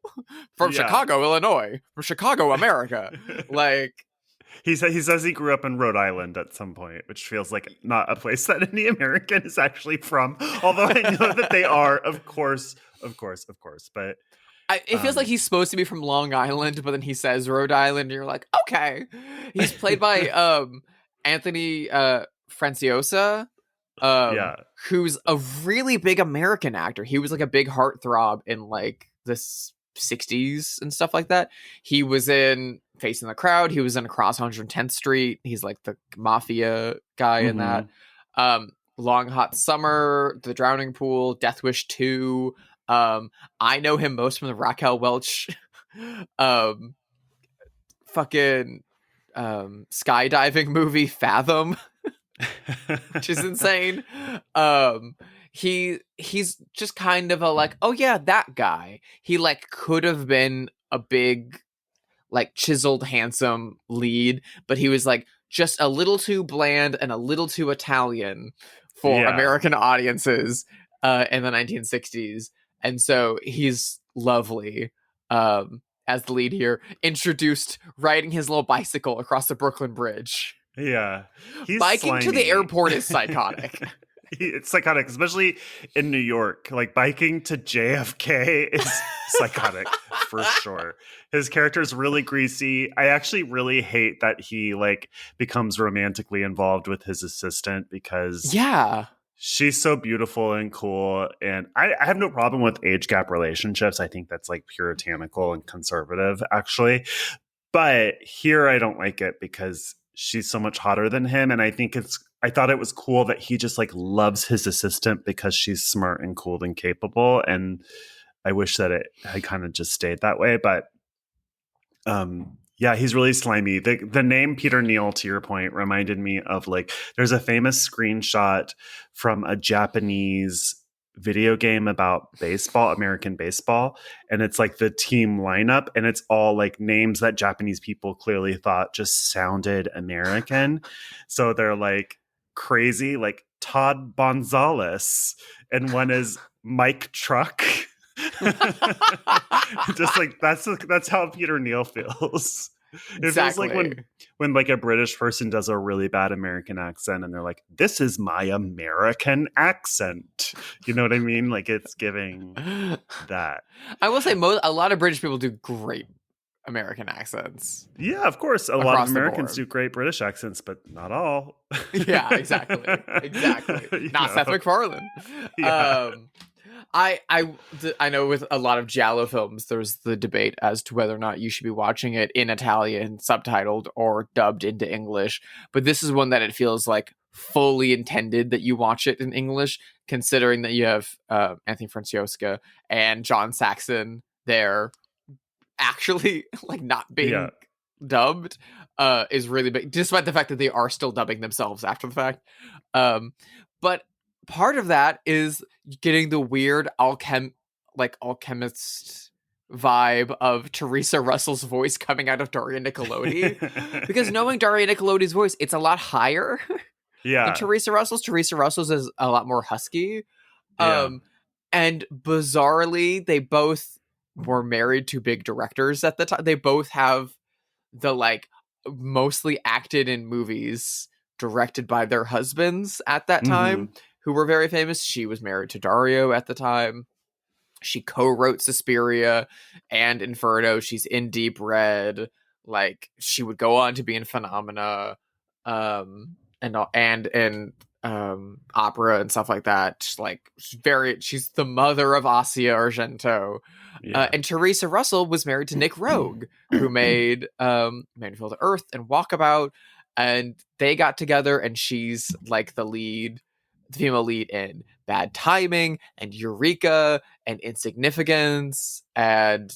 from Chicago, Illinois, from Chicago, America. Like he says he grew up in Rhode Island at some point, which feels like not a place that any American is actually from. Although I know that they are, of course. But it feels like he's supposed to be from Long Island, but then he says Rhode Island, and you're like, okay. He's played by Anthony Franciosa, who's a really big American actor. He was like a big heartthrob in like the 60s and stuff like that. He was in Facing the Crowd. He was in Across 110th Street. He's like the mafia guy in that. Long Hot Summer, The Drowning Pool, Death Wish 2. I know him most from the Raquel Welch skydiving movie Fathom, which is insane. He's just kind of a like, oh yeah, that guy. He like could have been a big, like chiseled, handsome lead, but he was like just a little too bland and a little too Italian for American audiences in the 1960s. And so he's lovely as the lead here, introduced riding his little bicycle across the Brooklyn Bridge. Yeah. He's biking to the airport is psychotic. It's psychotic, especially in New York. Like biking to JFK is psychotic for sure. His character is really greasy. I actually really hate that he like becomes romantically involved with his assistant because she's so beautiful and cool. And I have no problem with age gap relationships. I think that's like puritanical and conservative, actually. But here I don't like it because she's so much hotter than him. And I thought it was cool that he just like loves his assistant because she's smart and cool and capable. And I wish that it had kind of just stayed that way. But yeah, he's really slimy. The name Peter Neal, to your point, reminded me of like, there's a famous screenshot from a Japanese video game about baseball, American baseball. And it's like the team lineup and it's all like names that Japanese people clearly thought just sounded American. So they're like crazy, like Todd Gonzalez, and one is Mike Truck. Just like that's how Peter Neal feels. It feels like when like a British person does a really bad American accent and they're like, this is my American accent. You know what I mean? Like it's giving that. I will say a lot of British people do great American accents. Yeah, of course. A lot of Americans do great British accents, but not all. Yeah, exactly. Not Seth MacFarlane. Yeah. I know with a lot of giallo films, there's the debate as to whether or not you should be watching it in Italian, subtitled, or dubbed into English. But this is one that it feels like fully intended that you watch it in English, considering that you have Anthony Franciosa and John Saxon there actually like not being dubbed is really big, despite the fact that they are still dubbing themselves after the fact. But part of that is getting the weird alchemist vibe of Teresa Russell's voice coming out of Daria Nicolodi. Because knowing Daria Nicolodi's voice, it's a lot higher than Teresa Russell's. Teresa Russell's is a lot more husky. And bizarrely, they both were married to big directors at the time. They both have the like mostly acted in movies directed by their husbands at that time, who were very famous. She was married to Dario at the time. She co-wrote Suspiria and Inferno. She's in Deep Red. Like, she would go on to be in Phenomena, and opera and stuff like that. She's the mother of Asia Argento. And Teresa Russell was married to Nick Rogue, who made Man Who Fell to Earth and Walkabout, and they got together, and she's like the female lead in Bad Timing and Eureka and Insignificance and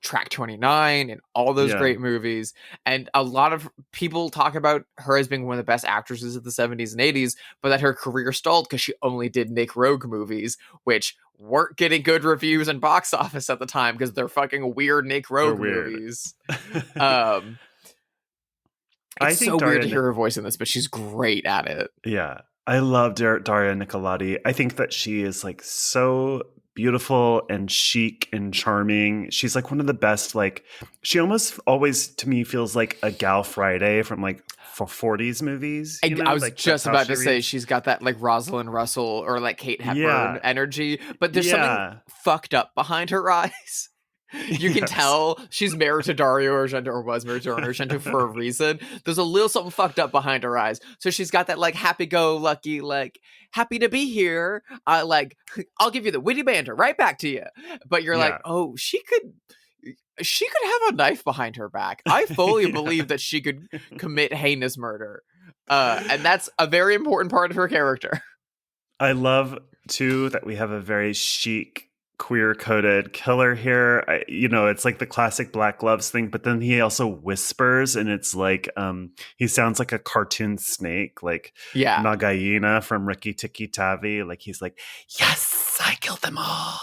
Track 29 and all those great movies. And a lot of people talk about her as being one of the best actresses of the 70s and 80s, but that her career stalled because she only did Nick Rogue movies, which weren't getting good reviews and box office at the time because they're fucking weird Nick Rogue movies. It's so weird to hear her voice in this, but she's great at it. Yeah. I love Daria Nicolodi. I think that she is like so beautiful and chic and charming. She's like one of the best, like, she almost always to me feels like a Gal Friday from like 40s movies. I was like, just about to say she's got that like Rosalind Russell or like Kate Hepburn energy, but there's something fucked up behind her eyes. You can tell she's married to Dario Argento, or was married to Dario Argento for a reason. There's a little something fucked up behind her eyes. So she's got that like happy-go-lucky, like happy to be here. Like, I'll give you the witty banter right back to you. But you're like, oh, she could have a knife behind her back. I fully believe that she could commit heinous murder. And that's a very important part of her character. I love too that we have a very chic, queer-coded killer here. It's like the classic Black Gloves thing, but then he also whispers, and it's like he sounds like a cartoon snake, like Nagaina from Rikki Tikki Tavi. Like, he's like, yes, I killed them all.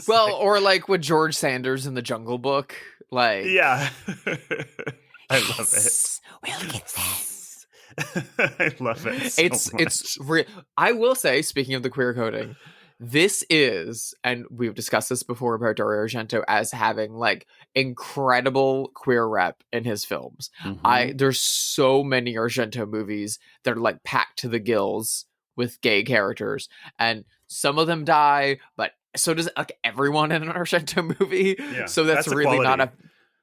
Or like with George Sanders in The Jungle Book. Like, I love it. We'll get this. I love it so much. It's real. I will say, speaking of the queer coding, this is, and we've discussed this before about Dario Argento as having like incredible queer rep in his films. There's so many Argento movies that are like packed to the gills with gay characters, and some of them die, but so does like everyone in an Argento movie. So that's really not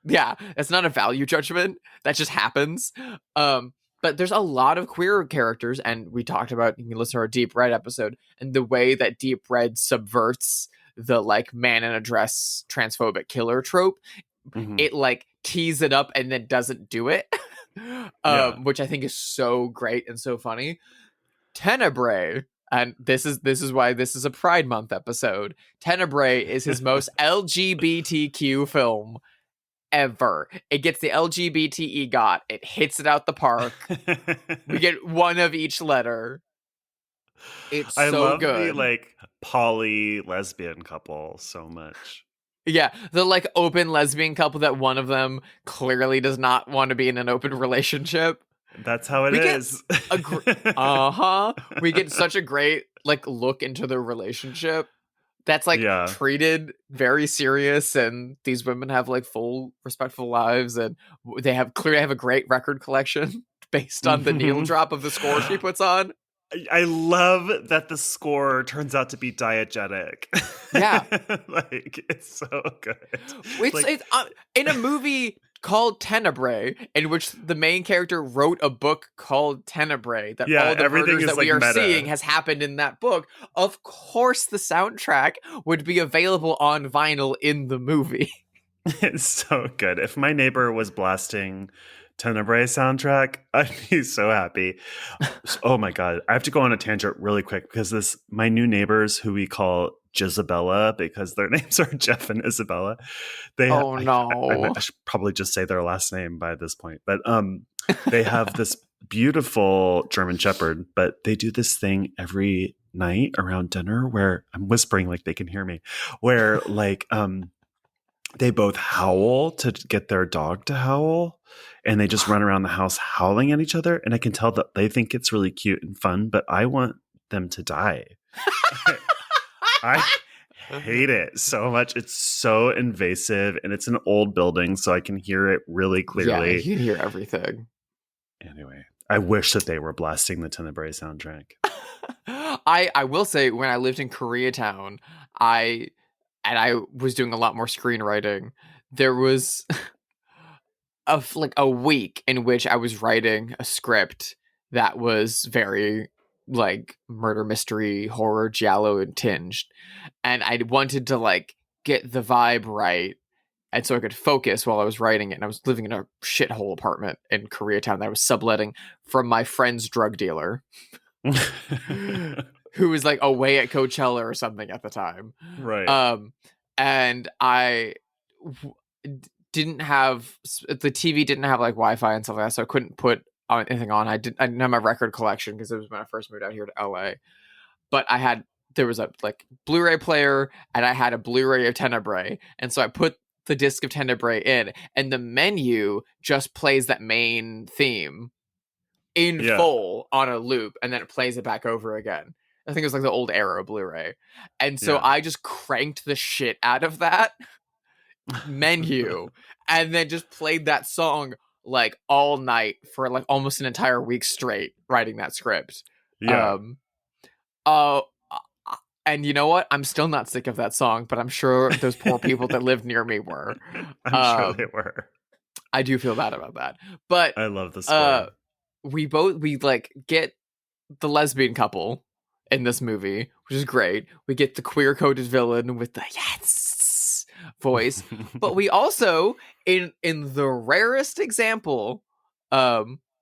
it's not a value judgment. That just happens. But there's a lot of queer characters, and we talked about, you can listen to our Deep Red episode, and the way that Deep Red subverts the like man in a dress transphobic killer trope. It like tees it up and then doesn't do it, which I think is so great and so funny. Tenebrae, and this is why this is a Pride Month episode. Tenebrae is his most LGBTQ film ever. It gets the LGBT EGOT. It hits it out the park. We get one of each letter. It's I so love good. The like poly lesbian couple so much. Yeah, the like open lesbian couple that one of them clearly does not want to be in an open relationship. That's how it is. We get such a great like look into their relationship. That's like treated very serious, and these women have like full respectful lives, and they clearly have a great record collection based on the needle drop of the score she puts on. I love that the score turns out to be diegetic. Yeah. Like, it's so good. It's in a movie called Tenebrae, in which the main character wrote a book called Tenebrae, that Yeah, all the everything murders is that we like are meta. seeing has happened in that book. Of course the soundtrack would be available on vinyl in the movie. It's so good. If my neighbor was blasting Tenebrae soundtrack, I'd be so happy. Oh my god, I have to go on a tangent really quick because my new neighbors, who we call Jezabella because their names are Jeff and Isabella. Oh no. I should probably just say their last name by this point, but they have this beautiful German Shepherd, but they do this thing every night around dinner where I'm whispering like they can hear me, where like they both howl to get their dog to howl, and they just run around the house howling at each other. And I can tell that they think it's really cute and fun, but I want them to die. I hate it so much. It's so invasive, and it's an old building, so I can hear it really clearly. Yeah, you can hear everything. Anyway, I wish that they were blasting the Tenebrae soundtrack. I will say, when I lived in Koreatown, I was doing a lot more screenwriting. There was a week in which I was writing a script that was very like murder mystery, horror, giallo and tinged, and I wanted to like get the vibe right, and so I could focus while I was writing it. And I was living in a shithole apartment in Koreatown that I was subletting from my friend's drug dealer. Who was like away at Coachella or something at the time. Right. And I didn't have, the TV didn't have like Wi-Fi and stuff like that, so I couldn't put anything on. I didn't have my record collection because it was when I first moved out here to LA. But there was a like Blu-ray player, and I had a Blu-ray of Tenebrae. And so I put the disc of Tenebrae in, and the menu just plays that main theme in full on a loop, and then it plays it back over again. I think it was like the old Arrow Blu-ray. And so I just cranked the shit out of that menu and then just played that song like all night for like almost an entire week straight writing that script. Yeah. And you know what? I'm still not sick of that song, but I'm sure those poor people that lived near me were. I'm sure they were. I do feel bad about that. But I love the score. We like get the lesbian couple in this movie, which is great. We get the queer-coded villain with the yes voice, but we also, in the rarest example,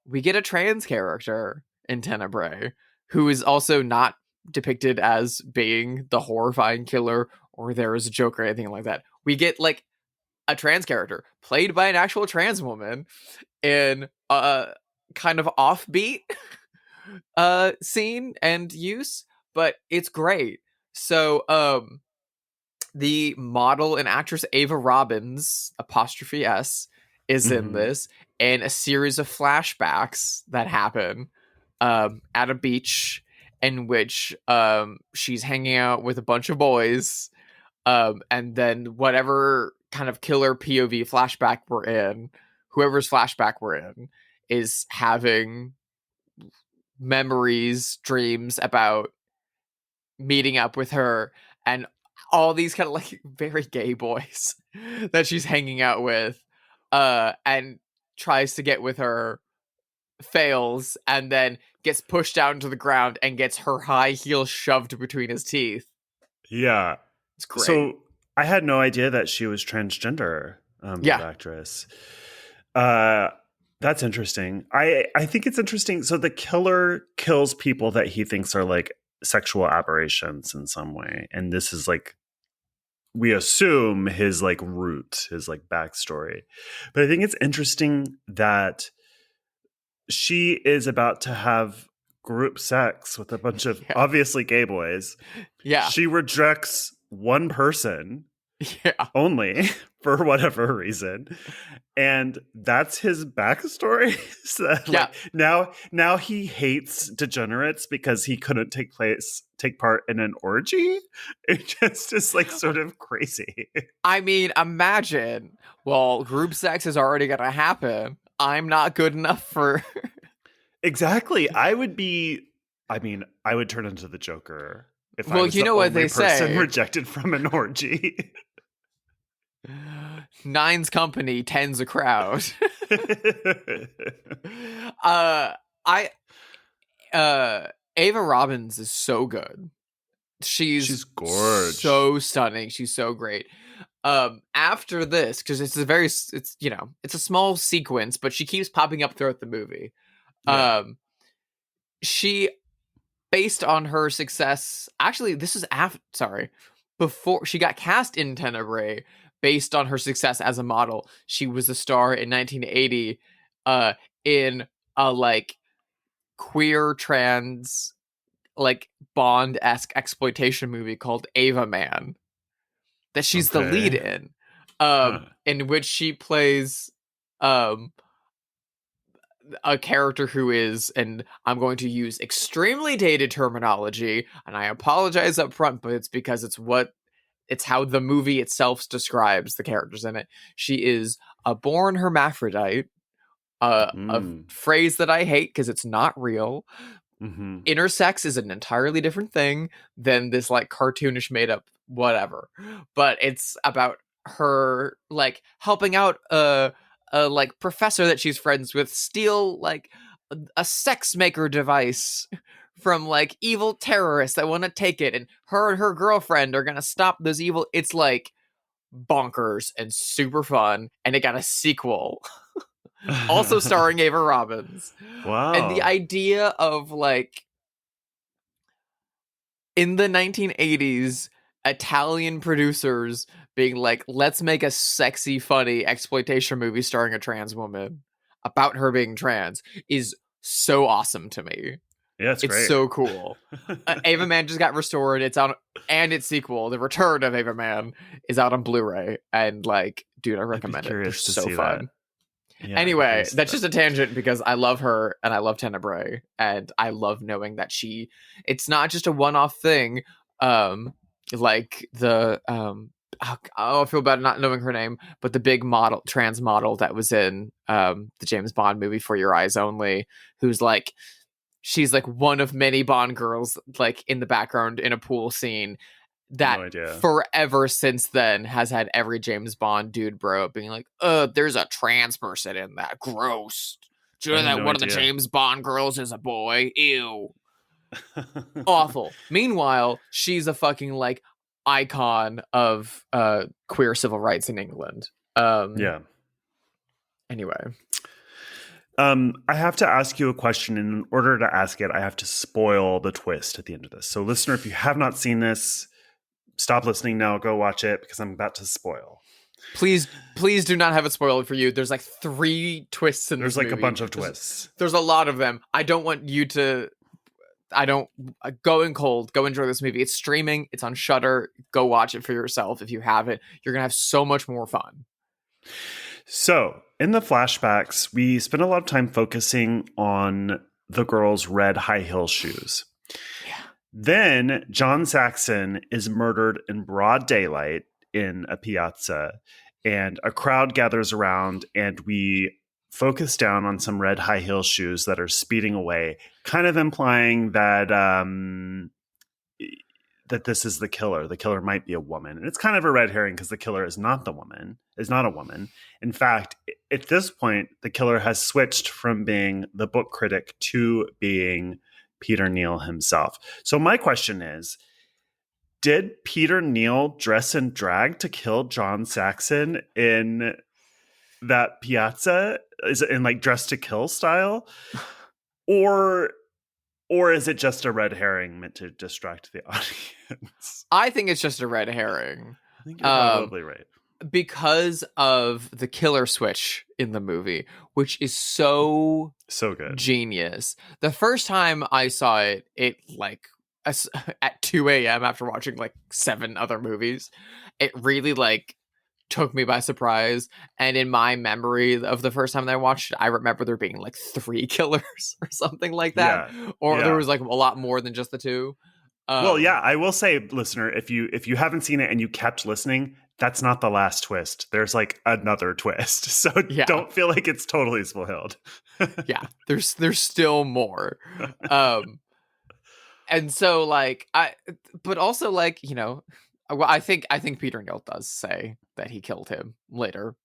we get a trans character in Tenebrae who is also not depicted as being the horrifying killer or there is a joke or anything like that. We get like a trans character played by an actual trans woman in a kind of offbeat scene and use, but it's great. So the model and actress Ava Robbins 'S is in this, and a series of flashbacks that happen at a beach in which she's hanging out with a bunch of boys, and then whatever kind of killer POV flashback we're in, whoever's flashback we're in is having memories, dreams about meeting up with her, and all these kind of like very gay boys that she's hanging out with, and tries to get with her, fails, and then gets pushed down to the ground and gets her high heel shoved between his teeth. Yeah. It's great. So I had no idea that she was transgender, the actress. That's interesting. I think it's interesting. So the killer kills people that he thinks are like sexual aberrations in some way. And this is like, we assume his like root, his like backstory. But I think it's interesting that she is about to have group sex with a bunch of obviously gay boys. Yeah. She rejects one person only for whatever reason. And that's his backstory. So that, like, now he hates degenerates because he couldn't take part in an orgy. It just is like sort of crazy. I mean, imagine, well, group sex is already going to happen. I'm not good enough for... Exactly. I would turn into the Joker if I was you know what they person say. rejected from an orgy. Nine's company, ten's a crowd. I Ava Robbins is so good. She's gorgeous. So stunning. She's so great. After this, because it's a small sequence, but she keeps popping up throughout the movie. Yeah. She, based on her success, actually, this is before she got cast in Tenebrae. Based on her success as a model, she was a star in 1980 in a like queer trans like Bond-esque exploitation movie called Ava Man that she's the lead in which she plays a character who is, and I'm going to use extremely dated terminology, and I apologize up front, but it's because it's how the movie itself describes the characters in it. She is a born hermaphrodite, a phrase that I hate because it's not real. Mm-hmm. Intersex is an entirely different thing than this like cartoonish made up whatever. But it's about her like helping out a like professor that she's friends with steal like a sex maker device from like evil terrorists that want to take it, and her girlfriend are gonna stop those evil. It's like bonkers and super fun, and it got a sequel also starring Ava Robbins. Wow. And the idea of like in the 1980s Italian producers being like, let's make a sexy funny exploitation movie starring a trans woman about her being trans is so awesome to me. Yeah, it's great. So cool. Ava Man just got restored. It's on, and its sequel, The Return of Ava Man, is out on Blu-ray. And like, dude, I recommend it. They're so fun. Yeah, anyway, that's just a tangent because I love her and I love Tenebrae, and I love knowing that it's not just a one-off thing. Like the I feel bad not knowing her name, but the big trans model that was in the James Bond movie For Your Eyes Only, who's like, she's like one of many Bond girls like in the background in a pool scene that forever since then has had every James Bond dude bro being like, there's a trans person in that. Gross. Do you know that one of the James Bond girls is a boy? Ew. Awful. Meanwhile, she's a fucking like icon of queer civil rights in England. Anyway. I have to ask you a question, and in order to ask it, I have to spoil the twist at the end of this. So, listener, if you have not seen this, stop listening now. Go watch it because I'm about to spoil. Please do not have it spoiled for you. There's like 3 twists in this movie. There's like a bunch of twists. There's a lot of them. I don't want you to. Go in cold. Go enjoy this movie. It's streaming. It's on Shudder. Go watch it for yourself if you have it. You're gonna have so much more fun. So, in the flashbacks, we spend a lot of time focusing on the girl's red high heel shoes. Yeah. Then John Saxon is murdered in broad daylight in a piazza, and a crowd gathers around, and we focus down on some red high heel shoes that are speeding away, kind of implying that that this is the killer. The killer might be a woman. And it's kind of a red herring because the killer is not a woman. In fact, at this point, the killer has switched from being the book critic to being Peter Neal himself. So my question is, did Peter Neal dress in drag to kill John Saxon in that piazza? Is it in like Dress to Kill style? Or is it just a red herring meant to distract the audience? I think it's just a red herring. I think you're probably right. Because of the killer switch in the movie, which is so good. Genius. The first time I saw it like at 2 a.m. after watching like 7 other movies, it really like took me by surprise. And in my memory of the first time that I watched it, I remember there being like 3 killers or something like that. There was like a lot more than just the 2. I will say, listener, if you haven't seen it and you kept listening, that's not the last twist. There's like another twist. So don't feel like it's totally spoiled. Yeah, there's still more. And so like but also like, you know, Well, I think Peter Neal does say that he killed him later,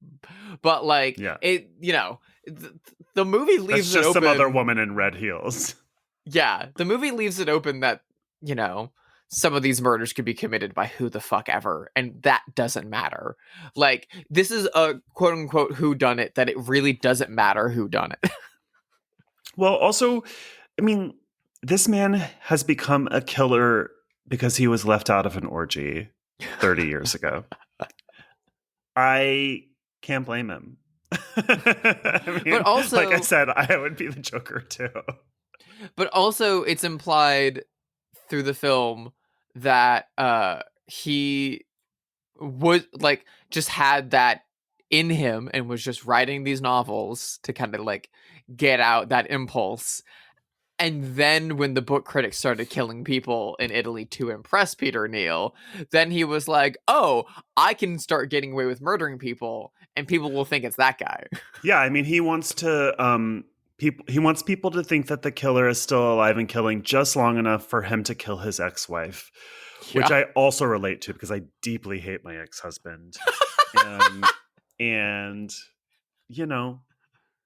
but like it, the movie leaves That's just it open. some other woman in red heels. Yeah, the movie leaves it open that some of these murders could be committed by who the fuck ever, and that doesn't matter. Like, this is a quote unquote whodunit that it really doesn't matter who done it. Well, also, I mean, this man has become a killer because he was left out of an orgy 30 years ago. I can't blame him. I mean, but also, like I said, I would be the Joker too. But also, it's implied through the film that he would like just had that in him and was just writing these novels to kind of like get out that impulse. And then when the book critics started killing people in Italy to impress Peter Neal, then he was like, oh, I can start getting away with murdering people and people will think it's that guy. Yeah, I mean, he wants to he wants people to think that the killer is still alive and killing just long enough for him to kill his ex-wife, which I also relate to because I deeply hate my ex-husband. and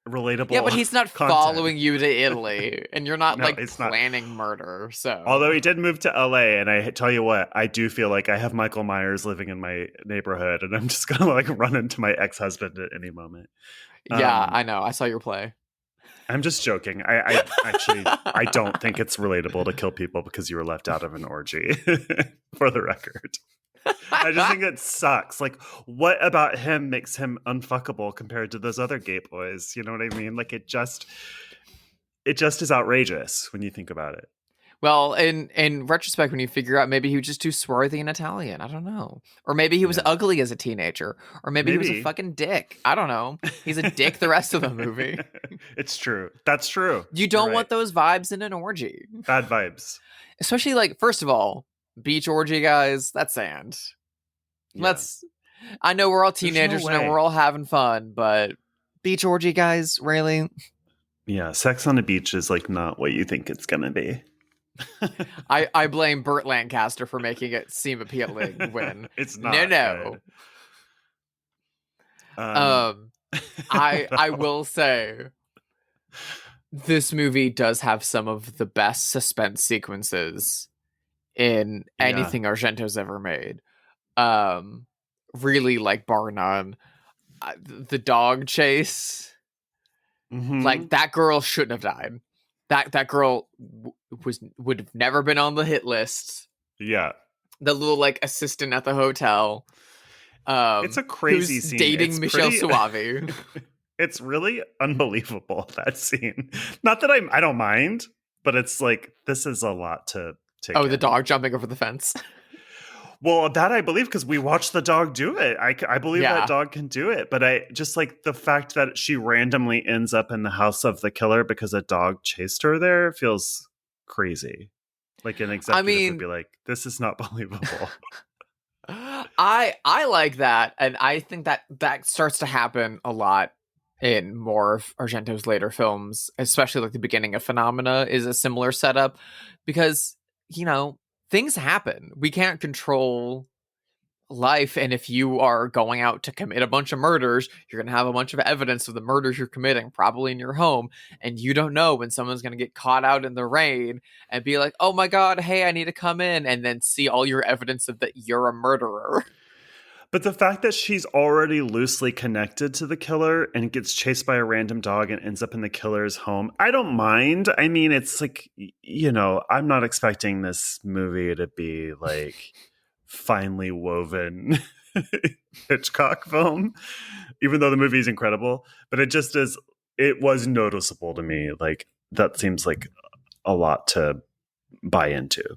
relatable. Yeah, but he's not content. Following you to Italy, and you're not planning murder. So, although he did move to LA, and I tell you what, I do feel like I have Michael Myers living in my neighborhood, and I'm just gonna like run into my ex-husband at any moment. Yeah, I know. I saw your play. I'm just joking. I actually I don't think it's relatable to kill people because you were left out of an orgy. For the record. I just think it sucks. Like, what about him makes him unfuckable compared to those other gay boys? You know what I mean? Like, it just is outrageous when you think about it. Well, in retrospect, when you figure out maybe he was just too swarthy and Italian, I don't know. Or maybe he was ugly as a teenager. Or maybe he was a fucking dick. I don't know. He's a dick the rest of the movie. It's true. That's true. You don't want those vibes in an orgy. Bad vibes. Especially, like, first of all, beach orgy, guys, that's sand. Yeah. I know we're all teenagers and we're all having fun, but beach orgy, guys, really? Yeah, sex on the beach is like not what you think it's gonna be. I blame Burt Lancaster for making it seem appealing when it's not. No. I will say this movie does have some of the best suspense sequences in anything Argento's ever made. Really, like, bar none. The dog chase, like, that girl shouldn't have died. That girl would have never been on the hit list. Yeah, the little like assistant at the hotel. It's a crazy who's scene. Dating Michelle Soavi. It's really unbelievable, that scene. Not that I don't mind, but it's like this is a lot to take. Oh, the dog jumping over the fence. Well, that I believe because we watched the dog do it. I believe that dog can do it. But I just like the fact that she randomly ends up in the house of the killer because a dog chased her there feels crazy. Like an executive would be like, this is not believable. I like that. And I think that starts to happen a lot in more of Argento's later films, especially like the beginning of Phenomena is a similar setup because, things happen. We can't control life. And if you are going out to commit a bunch of murders, you're going to have a bunch of evidence of the murders you're committing, probably in your home. And you don't know when someone's going to get caught out in the rain and be like, oh my God, hey, I need to come in, and then see all your evidence of that you're a murderer. But the fact that she's already loosely connected to the killer and gets chased by a random dog and ends up in the killer's home, I don't mind. I mean, it's like, I'm not expecting this movie to be like finely woven Hitchcock film, even though the movie is incredible. But it was noticeable to me. Like, that seems like a lot to buy into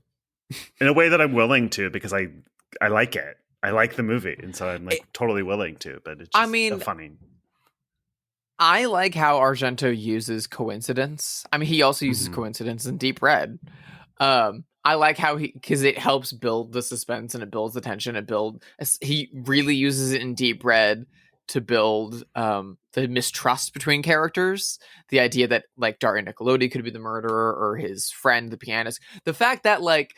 in a way that I'm willing to, because I like it. I like the movie, and so I'm like totally willing to, but it's just funny. I like how Argento uses coincidence. I mean, he also uses coincidence in Deep Red. I like how because it helps build the suspense and it builds the tension. He really uses it in Deep Red to build the mistrust between characters. The idea that like Daria Nicolodi could be the murderer or his friend, the pianist. The fact that like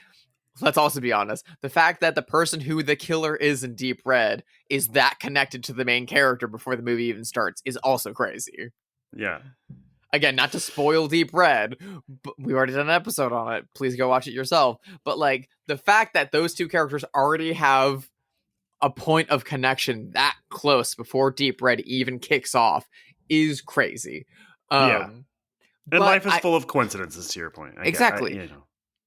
let's also be honest, the fact that the person who the killer is in Deep Red is that connected to the main character before the movie even starts is also crazy. Yeah. Again, not to spoil Deep Red, but we already done an episode on it. Please go watch it yourself. But like the fact that those two characters already have a point of connection that close before Deep Red even kicks off is crazy. Yeah. And but life is full of coincidences, to your point. Exactly.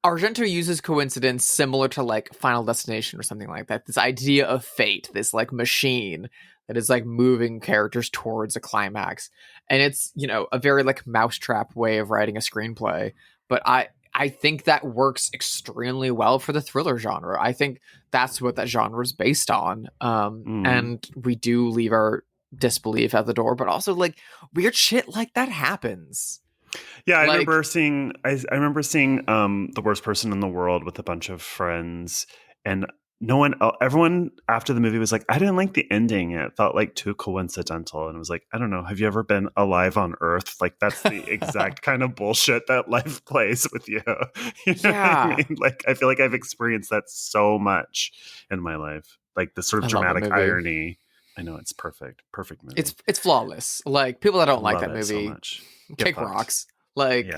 Argento uses coincidence similar to like Final Destination or something like that. This idea of fate, this like machine that is like moving characters towards a climax. And it's, you know, a very like mousetrap way of writing a screenplay. But I think that works extremely well for the thriller genre. I think that's what that genre is based on. And we do leave our disbelief at the door, but also like weird shit like that happens. Yeah, I remember seeing The Worst Person in the World with a bunch of friends, and everyone after the movie was like, I didn't like the ending. It felt like too coincidental. And it was like, I don't know. Have you ever been alive on Earth? Like that's the exact kind of bullshit that life plays with you. You know what I mean? Like, I feel like I've experienced that so much in my life. Like the sort of dramatic irony. I know, it's perfect. Perfect movie. It's flawless. Like people that don't like that movie so much. kick rocks. Like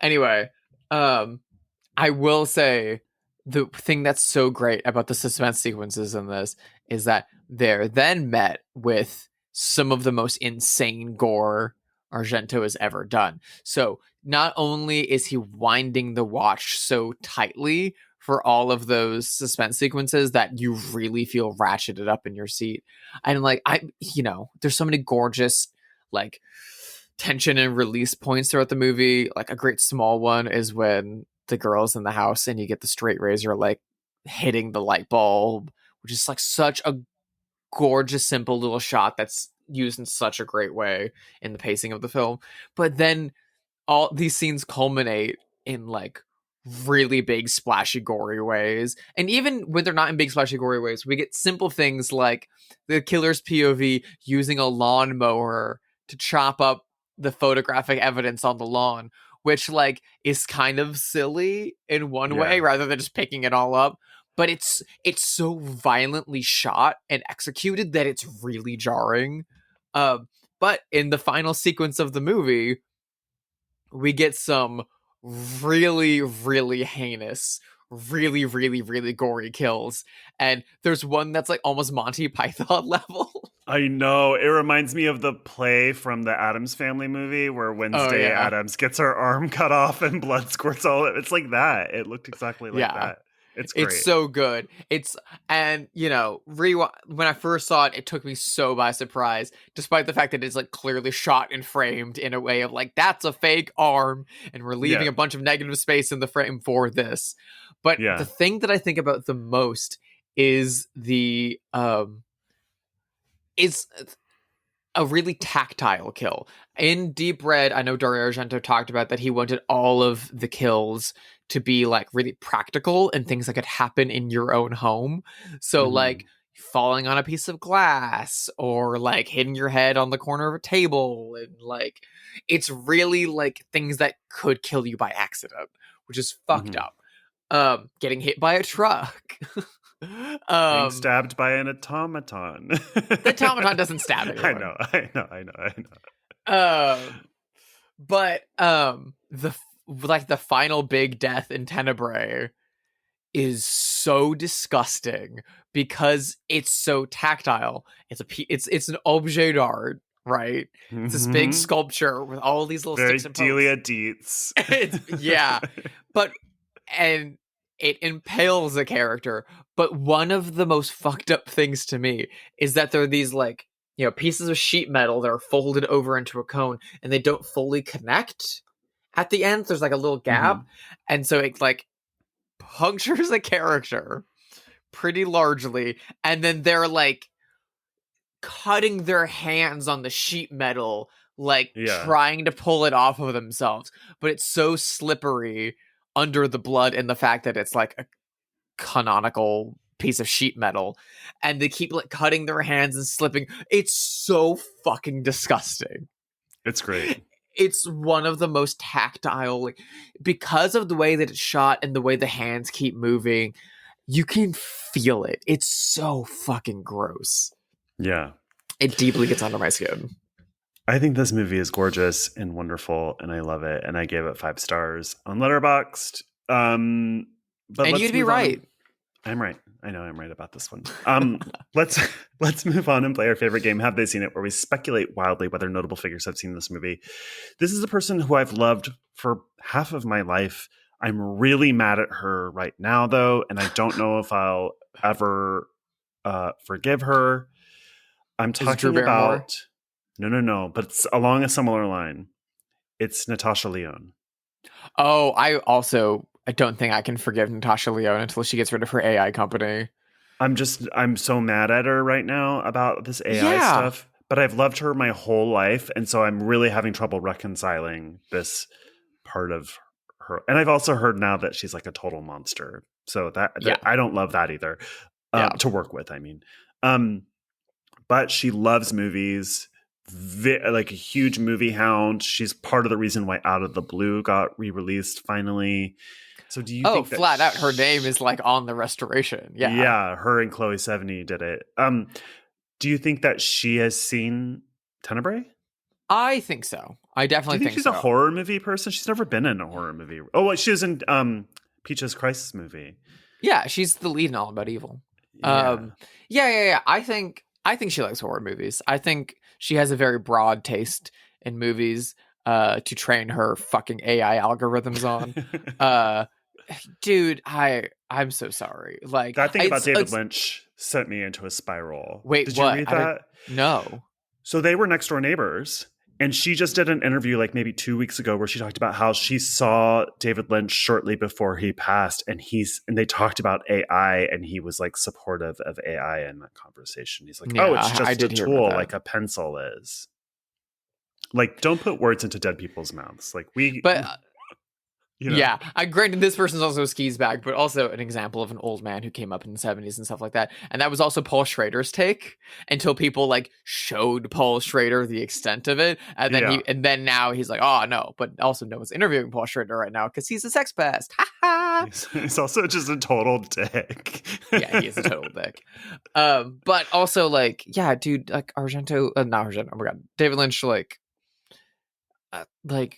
anyway, I will say the thing that's so great about the suspense sequences in this is that they're then met with some of the most insane gore Argento has ever done. So not only is he winding the watch so tightly for all of those suspense sequences that you really feel ratcheted up in your seat. And like, there's so many gorgeous like tension and release points throughout the movie. Like a great small one is when the girl's in the house and you get the straight razor like hitting the light bulb, which is like such a gorgeous, simple little shot that's used in such a great way in the pacing of the film. But then all these scenes culminate in like really big, splashy, gory ways. And even when they're not in big, splashy, gory ways, we get simple things like the killer's POV using a lawnmower to chop up the photographic evidence on the lawn, which like is kind of silly in one way rather than just picking it all up. But it's so violently shot and executed that it's really jarring. But in the final sequence of the movie, we get some really, really heinous, really, really, really gory kills. And there's one that's like almost Monty Python level. I know. It reminds me of the play from the Addams Family movie where Wednesday Addams gets her arm cut off and blood squirts all over. It's like that. It looked exactly like that. It's great. It's so good. And you know, when I first saw it, it took me so by surprise, despite the fact that it's like clearly shot and framed in a way of like, that's a fake arm, and we're leaving a bunch of negative space in the frame for this. But the thing that I think about the most is is a really tactile kill. In Deep Red, I know Dario Argento talked about that he wanted all of the kills to be like really practical and things that could happen in your own home. So like falling on a piece of glass or like hitting your head on the corner of a table, and like it's really like things that could kill you by accident, which is fucked up. Getting hit by a truck. Being stabbed by an automaton. The automaton doesn't stab anyone. I know. But the final big death in Tenebrae is so disgusting because it's so tactile. It's an objet d'art, right? It's this big sculpture with all these little very sticks and Delia Dietz. And it impales a character. But one of the most fucked up things to me is that there are these like, you know, pieces of sheet metal that are folded over into a cone and they don't fully connect at the end. There's like a little gap. And so it like punctures a character pretty largely. And then they're like cutting their hands on the sheet metal, like trying to pull it off of themselves. But it's so slippery under the blood and the fact that it's like a canonical piece of sheet metal, and they keep like cutting their hands and slipping. It's so fucking disgusting. It's great. it's one of the most tactile, like, because of the way that it's shot and the way the hands keep moving, you can feel it. It's so fucking gross. Yeah. It deeply gets under my skin. I think this movie is gorgeous and wonderful, and I love it. And I gave it 5 stars on Letterboxd. But And let's you'd be move on. right. I'm right. I know I'm right about this one. Let's move on and play our favorite game, Have They Seen It, where we speculate wildly whether notable figures have seen this movie. This is a person who I've loved for half of my life. I'm really mad at her right now, though, and I don't know if I'll ever forgive her. I'm talking about... No, but it's along a similar line. It's Natasha Lyonne. Oh, I don't think I can forgive Natasha Lyonne until she gets rid of her AI company. I'm so mad at her right now about this AI stuff, but I've loved her my whole life. And so I'm really having trouble reconciling this part of her. And I've also heard now that she's like a total monster. So that I don't love that either. To work with, I mean. But she loves movies. Like a huge movie hound. She's part of the reason why Out of the Blue got re-released finally. So do you think that flat out her name is like on the restoration? Yeah, her and Chloe Sevigny did it. Do you think that she has seen Tenebrae? I think so. I definitely think she's a horror movie person. She's never been in a horror movie. Oh, well, she was in Peach's Crisis movie. Yeah, she's the lead in All About Evil. Yeah. I think she likes horror movies. I think she has a very broad taste in movies to train her fucking AI algorithms on. Dude, I'm so sorry. Like, that thing about David Lynch sent me into a spiral. Wait, did what? you read that? No. So they were next door neighbors, and she just did an interview like maybe 2 weeks ago where she talked about how she saw David Lynch shortly before he passed, and they talked about AI, and he was like supportive of AI in that conversation. He's like, it's just a tool like a pencil is. Like, don't put words into dead people's mouths. Like you know. Yeah, I granted this person's also a skis bag, but also an example of an old man who came up in the 70s and stuff like that. And that was also Paul Schrader's take until people like showed Paul Schrader the extent of it. And then then now he's like, oh no, but also no one's interviewing Paul Schrader right now because he's a sex pest. He's also just a total dick. Yeah, he is a total dick. But also like, yeah, dude, like David Lynch,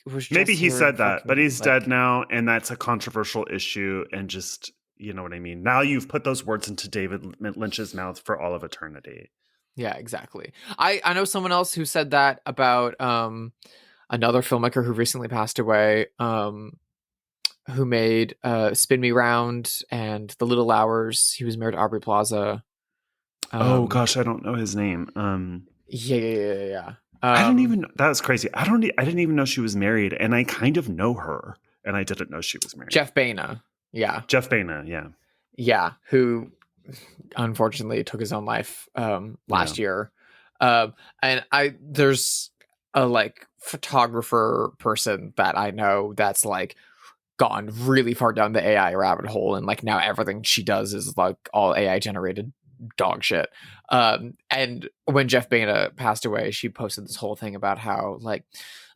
was just maybe he said that, but he's like, dead now, and that's a controversial issue, and just, you know what I mean? Now you've put those words into David Lynch's mouth for all of eternity. Yeah, exactly. I know someone else who said that about another filmmaker who recently passed away, who made Spin Me Round and The Little Hours. He was married to Aubrey Plaza. Oh gosh, I don't know his name. Yeah. I didn't even. That was crazy. I didn't even know she was married, and I kind of know her, and I didn't know she was married. Jeff Baena. Yeah. Jeff Baena. Yeah. Yeah. Who unfortunately took his own life last year. And there's a like photographer person that I know that's like gone really far down the AI rabbit hole, and like now everything she does is like all AI generated dog shit. And when Jeff Baena passed away, she posted this whole thing about how like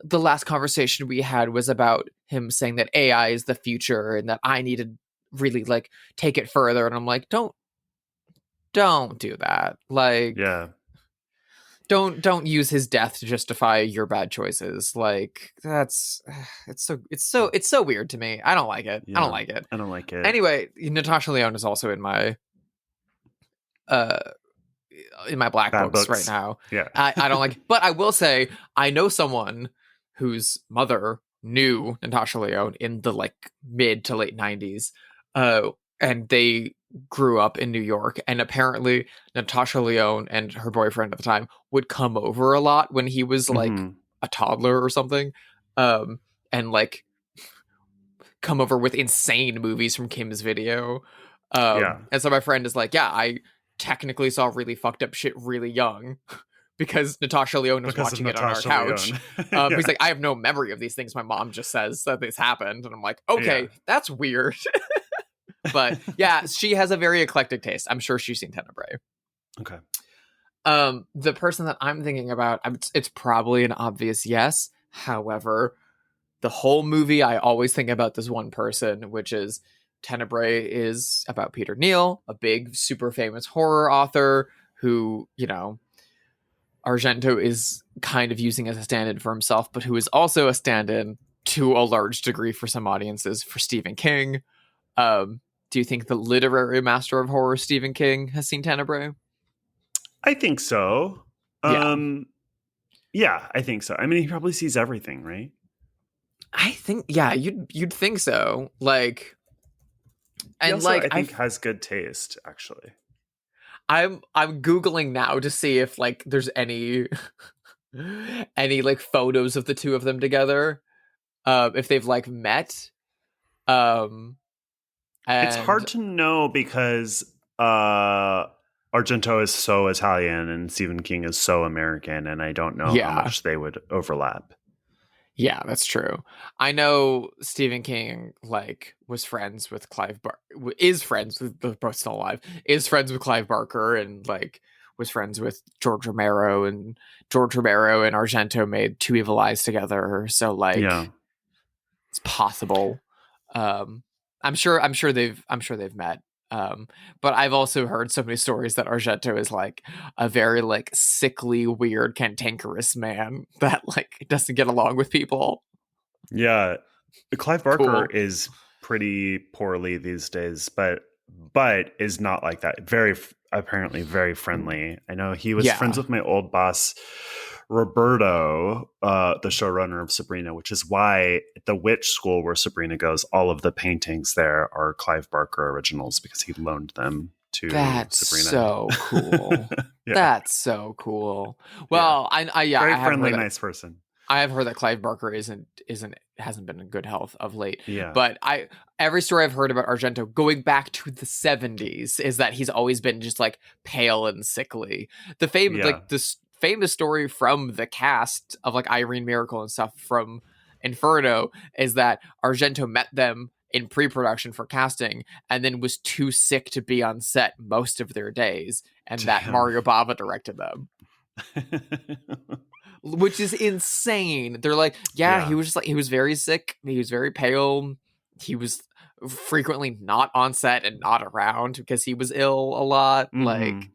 the last conversation we had was about him saying that AI is the future and that I need to really like take it further. And I'm like, don't do that. Like, yeah, don't use his death to justify your bad choices. Like it's so weird to me. I don't like it. Yeah, I don't like it. I don't like it. Anyway, Natasha Lyonne is also in my black books right now. Yeah. I don't like, but I will say I know someone whose mother knew Natasha Lyonne in the like mid to late 90s, and they grew up in New York, and apparently Natasha Lyonne and her boyfriend at the time would come over a lot when he was like a toddler or something, and like come over with insane movies from Kim's Video. And so my friend is like, I technically saw really fucked up shit really young because Natasha Lyonne was watching it on our couch. He's like, I have no memory of these things. My mom just says that this happened. And I'm like, okay, that's weird. But yeah, she has a very eclectic taste. I'm sure she's seen Tenebrae. Okay. The person that I'm thinking about, it's probably an obvious yes, However, the whole movie, I always think about this one person, which is Tenebrae is about Peter Neal, a big, super famous horror author who, you know, Argento is kind of using as a stand-in for himself, but who is also a stand-in to a large degree for some audiences for Stephen King. Do you think the literary master of horror, Stephen King, has seen Tenebrae? I think so. Yeah. Yeah, I think so. I mean, he probably sees everything, right? I think, yeah, you'd think so. Like, and He also, like, I think has good taste, actually. I'm Googling now to see if like there's any any like photos of the two of them together. If they've like met. It's And hard to know because Argento is so Italian and Stephen King is so American, and I don't know how much they would overlap. Yeah, that's true. I know Stephen King like was friends with is friends with, they're both still alive, is friends with Clive Barker, and like was friends with George Romero, and George Romero and Argento made Two Evil Eyes together. So like, yeah, it's possible. I'm sure they've met. But I've also heard so many stories that Argento is like a very like sickly, weird, cantankerous man that like doesn't get along with people. yeah. Clive Barker Cool. is pretty poorly these days, but is not like that. Apparently very friendly. I know he was friends with my old boss Roberto, the showrunner of Sabrina, which is why the witch school where Sabrina goes, all of the paintings there are Clive Barker originals because he loaned them to That's Sabrina. So cool. Yeah. That's so cool. Well, very I friendly, nice person. I have heard that Clive Barker hasn't been in good health of late. Yeah. But every story I've heard about Argento going back to the 70s is that he's always been just like pale and sickly. The famous story from the cast of like Irene Miracle and stuff from Inferno is that Argento met them in pre-production for casting and then was too sick to be on set most of their days, and that Mario Bava directed them. Which is insane. They're like, he was just like, he was very sick. He was very pale. He was frequently not on set and not around because he was ill a lot. Mm-hmm. Like,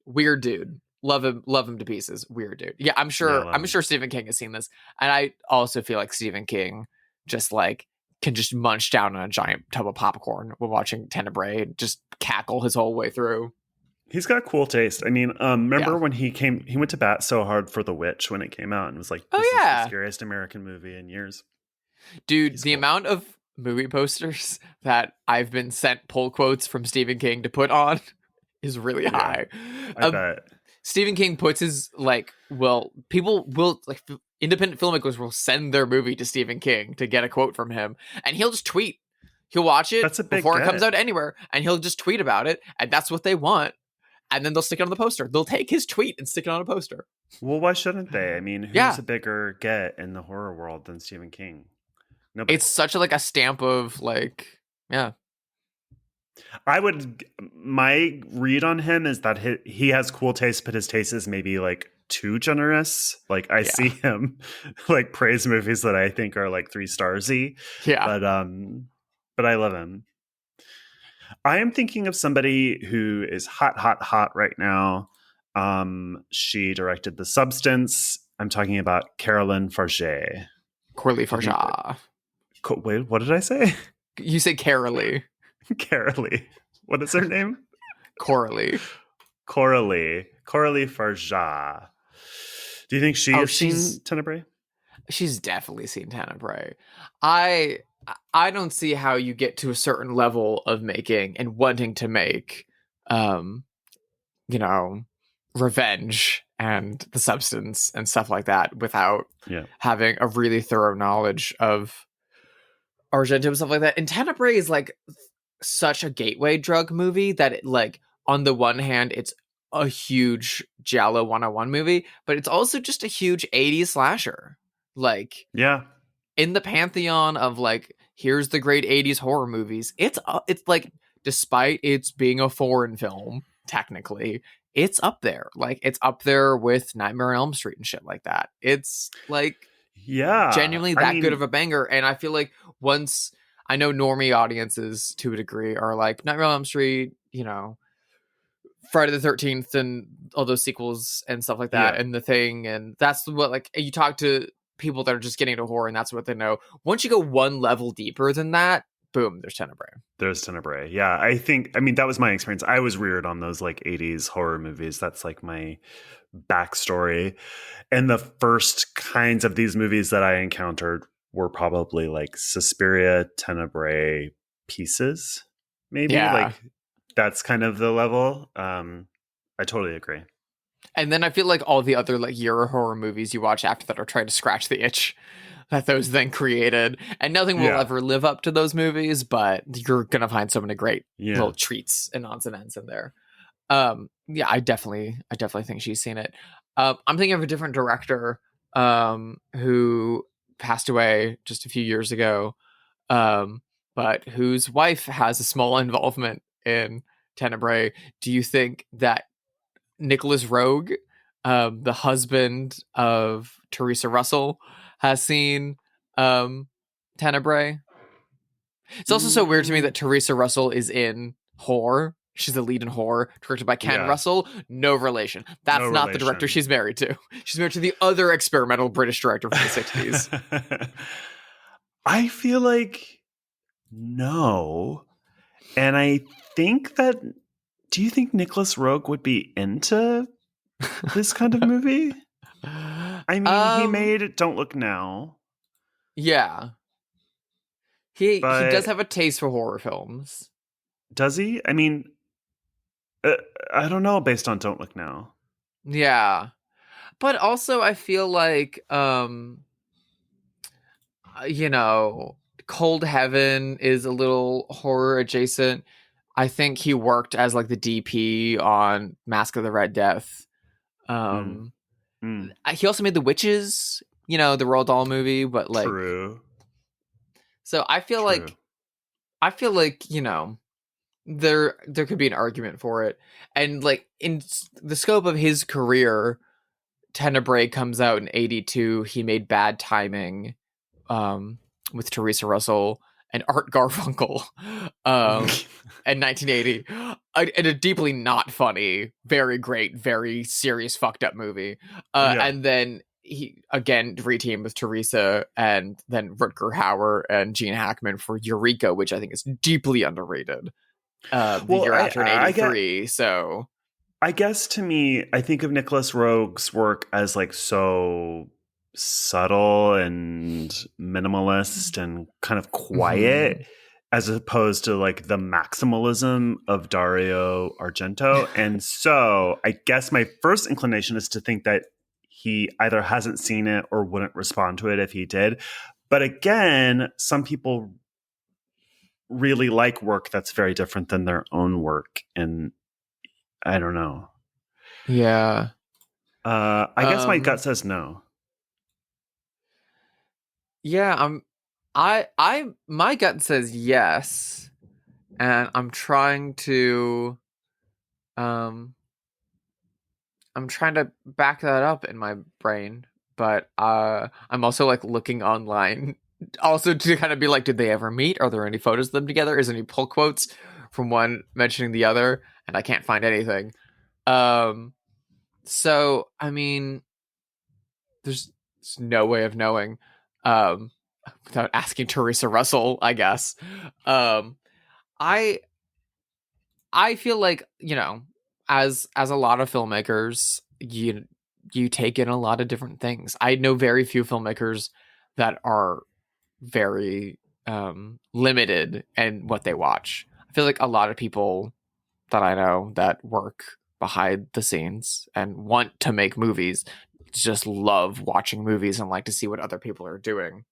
weird dude. Love him to pieces. Weird dude. Yeah, I'm sure Stephen King has seen this. And I also feel like Stephen King just like can just munch down on a giant tub of popcorn while watching Tenebrae and just cackle his whole way through. He's got cool taste. I mean, remember when he went to bat so hard for The Witch when it came out and was like, this is the scariest American movie in years. Dude, the amount of movie posters that I've been sent pull quotes from Stephen King to put on is really high. I bet. Stephen King puts his people will like independent filmmakers will send their movie to Stephen King to get a quote from him, and he'll just tweet. He'll watch it before it comes out anywhere, and he'll just tweet about it, and that's what they want. And then they'll stick it on the poster. They'll take his tweet and stick it on a poster. Well, why shouldn't they? I mean, who's a bigger get in the horror world than Stephen King? Nobody. It's such a stamp of like, yeah. My read on him is that he has cool taste, but his taste is maybe like too generous. Like I see him like praise movies that I think are like 3 starsy. Yeah. But I love him. I am thinking of somebody who is hot right now. She directed The Substance. I'm talking about Caroline Farge. Coralie Farge. Wait, what did I say? You said Carolee. Carolee. What is her name? Coralie. Coralie Farge. Do you think she's seen Tenebrae? She's definitely seen Tenebrae. I don't see how you get to a certain level of making and wanting to make, Revenge and The Substance and stuff like that without having a really thorough knowledge of Argento and stuff like that. And Tenebrae is like such a gateway drug movie that it, like, on the one hand, it's a huge Giallo 101 movie, but it's also just a huge 80s slasher. Like, in the pantheon of like, here's the great 80s horror movies, it's like, despite it's being a foreign film technically, it's up there. Like, it's up there with Nightmare on Elm Street and shit like that. It's like genuinely that good of a banger. And I feel like once, I know normie audiences to a degree are like Nightmare on Elm Street, you know, Friday the 13th and all those sequels and stuff like that, and The Thing, and that's what, like, you talk to people that are just getting into horror and that's what they know. Once you go one level deeper than that, boom, there's Tenebrae. There's Tenebrae. Yeah, I mean, that was my experience. I was reared on those like 80s horror movies. That's like my backstory. And the first kinds of these movies that I encountered were probably like Suspiria, Tenebrae, Pieces, maybe. Yeah. Like, that's kind of the level. I totally agree. And then I feel like all the other like Euro horror movies you watch after that are trying to scratch the itch that those then created. And nothing will ever live up to those movies, but you're going to find so many great little treats and odds and ends in there. Yeah, I definitely think she's seen it. I'm thinking of a different director who passed away just a few years ago, but whose wife has a small involvement in Tenebrae. Do you think that Nicholas Roeg, the husband of Teresa Russell, has seen Tenebrae? It's also so weird to me that Teresa Russell is in Whore. She's the lead in Whore, directed by Ken Russell. No relation. That's not the director she's married to. She's married to the other experimental British director from the 60s. I feel like no. And I think that, do you think Nicholas Roeg would be into this kind of movie? I mean, he made Don't Look Now. Yeah. He does have a taste for horror films. Does he? I mean, I don't know based on Don't Look Now. Yeah. But also I feel like, you know, Cold Heaven is a little horror adjacent. I think he worked as like the DP on Mask of the Red Death. He also made The Witches, you know, the Roald Dahl movie, but like, true. So I feel like, you know, there could be an argument for it. And like in the scope of his career, Tenebrae comes out in 1982. He made Bad Timing with Teresa Russell and Art Garfunkel in 1980. And a deeply not funny, very great, very serious, fucked up movie. And then he again reteamed with Teresa and then Rutger Hauer and Gene Hackman for Eureka, which I think is deeply underrated. The year after in 1983. So I guess to me, I think of Nicholas Roeg's work as like so subtle and minimalist and kind of quiet, as opposed to like the maximalism of Dario Argento. And so I guess my first inclination is to think that he either hasn't seen it or wouldn't respond to it if he did. But again, some people really like work that's very different than their own work. And I don't know. Yeah. I guess my gut says no. Yeah, my gut says yes. And I'm trying to back that up in my brain, but I'm also like looking online also to kind of be like, did they ever meet? Are there any photos of them together? Is there any pull quotes from one mentioning the other? And I can't find anything. So I mean, there's no way of knowing without asking Teresa Russell, I guess. I feel like, you know, as a lot of filmmakers, you take in a lot of different things. I know very few filmmakers that are very limited in what they watch. I feel like a lot of people that I know that work behind the scenes and want to make movies just love watching movies and like to see what other people are doing.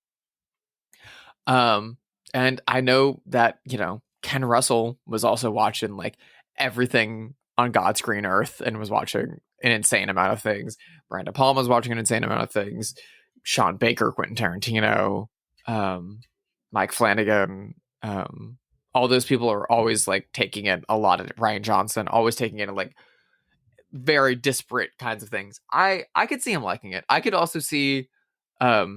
And I know that, you know, Ken Russell was also watching like everything on God's green earth and was watching an insane amount of things. Brandon Palma was watching an insane amount of things. Sean Baker, Quentin Tarantino, Mike Flanagan, all those people are always like taking in a lot of Ryan Johnson, always taking in like very disparate kinds of things. I could see him liking it. I could also see, like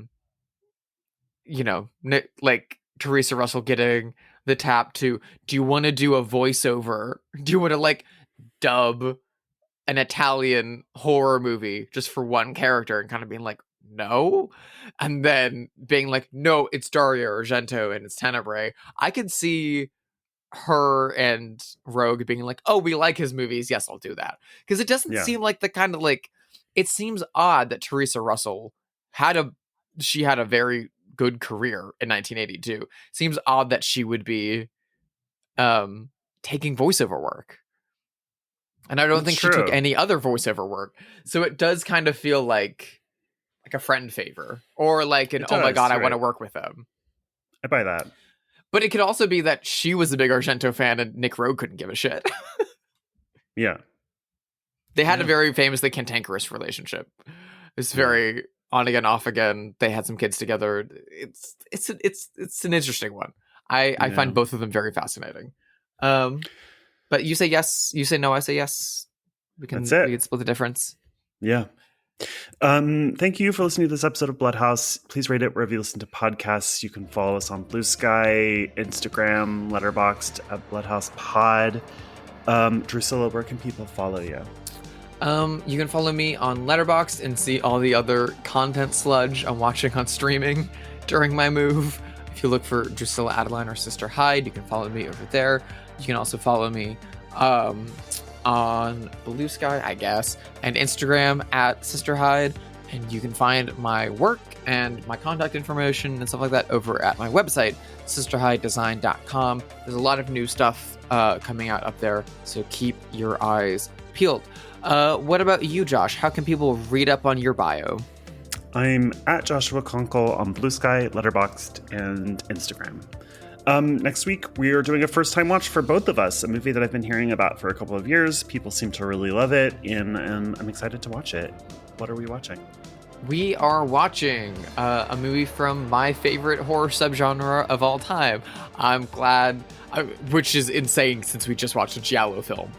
Teresa Russell getting the tap to, do you want to do a voiceover? Do you want to like dub an Italian horror movie just for one character, and kind of being like, no, and then being like, no, it's Dario Argento and it's Tenebrae. I could see her and Rogue being like, oh, we like his movies, yes, I'll do that. Because it doesn't seem like the kind of like, it seems odd that Teresa Russell had a very good career in 1982. Seems odd that she would be taking voiceover work. And I don't think she took any other voiceover work. So it does kind of feel like a friend favor, or like an, oh my God, I want to work with them. I buy that. But it could also be that she was a big Argento fan and Nick Rogue couldn't give a shit. Yeah. They had a very famously cantankerous relationship. It's very on again, off again. They had some kids together. It's an interesting one. I find both of them very fascinating. But you say yes, you say no, I say yes. We can split the difference. Yeah. Thank you for listening to this episode of Bloodhaus. Please rate it wherever you listen to podcasts. You can follow us on Blue Sky, Instagram, Letterboxd at Bloodhaus Pod. Drusilla, where can people follow you? You can follow me on Letterboxd and see all the other content sludge I'm watching on streaming during my move. If you look for Drusilla Adeline or Sister Hyde, you can follow me over there. You can also follow me on Blue Sky, I guess, and Instagram at Sister Hyde. And you can find my work and my contact information and stuff like that over at my website, sisterhydedesign.com. There's a lot of new stuff coming out up there, so keep your eyes peeled. What about you, Josh? How can people read up on your bio? I'm at Joshua Conkel on Blue Sky, Letterboxd, and Instagram. Next week, we are doing a first-time watch for both of us, a movie that I've been hearing about for a couple of years. People seem to really love it, and I'm excited to watch it. What are we watching? We are watching a movie from my favorite horror subgenre of all time. I'm glad, which is insane since we just watched a Giallo film.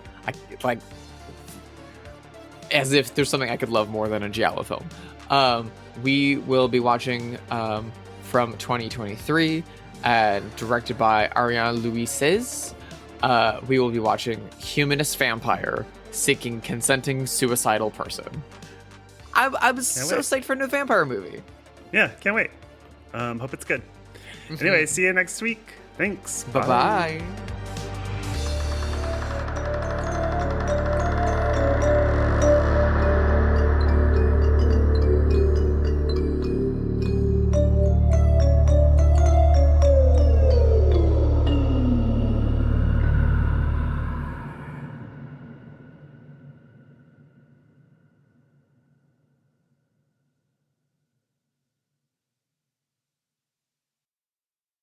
As if there's something I could love more than a Giallo film. We will be watching from 2023, directed by Ariane Louises. We will be watching Humanist Vampire Seeking Consenting Suicidal Person. I was so psyched for a new vampire movie. Yeah, can't wait. Hope it's good. Anyway, see you next week. Thanks. Bye-bye.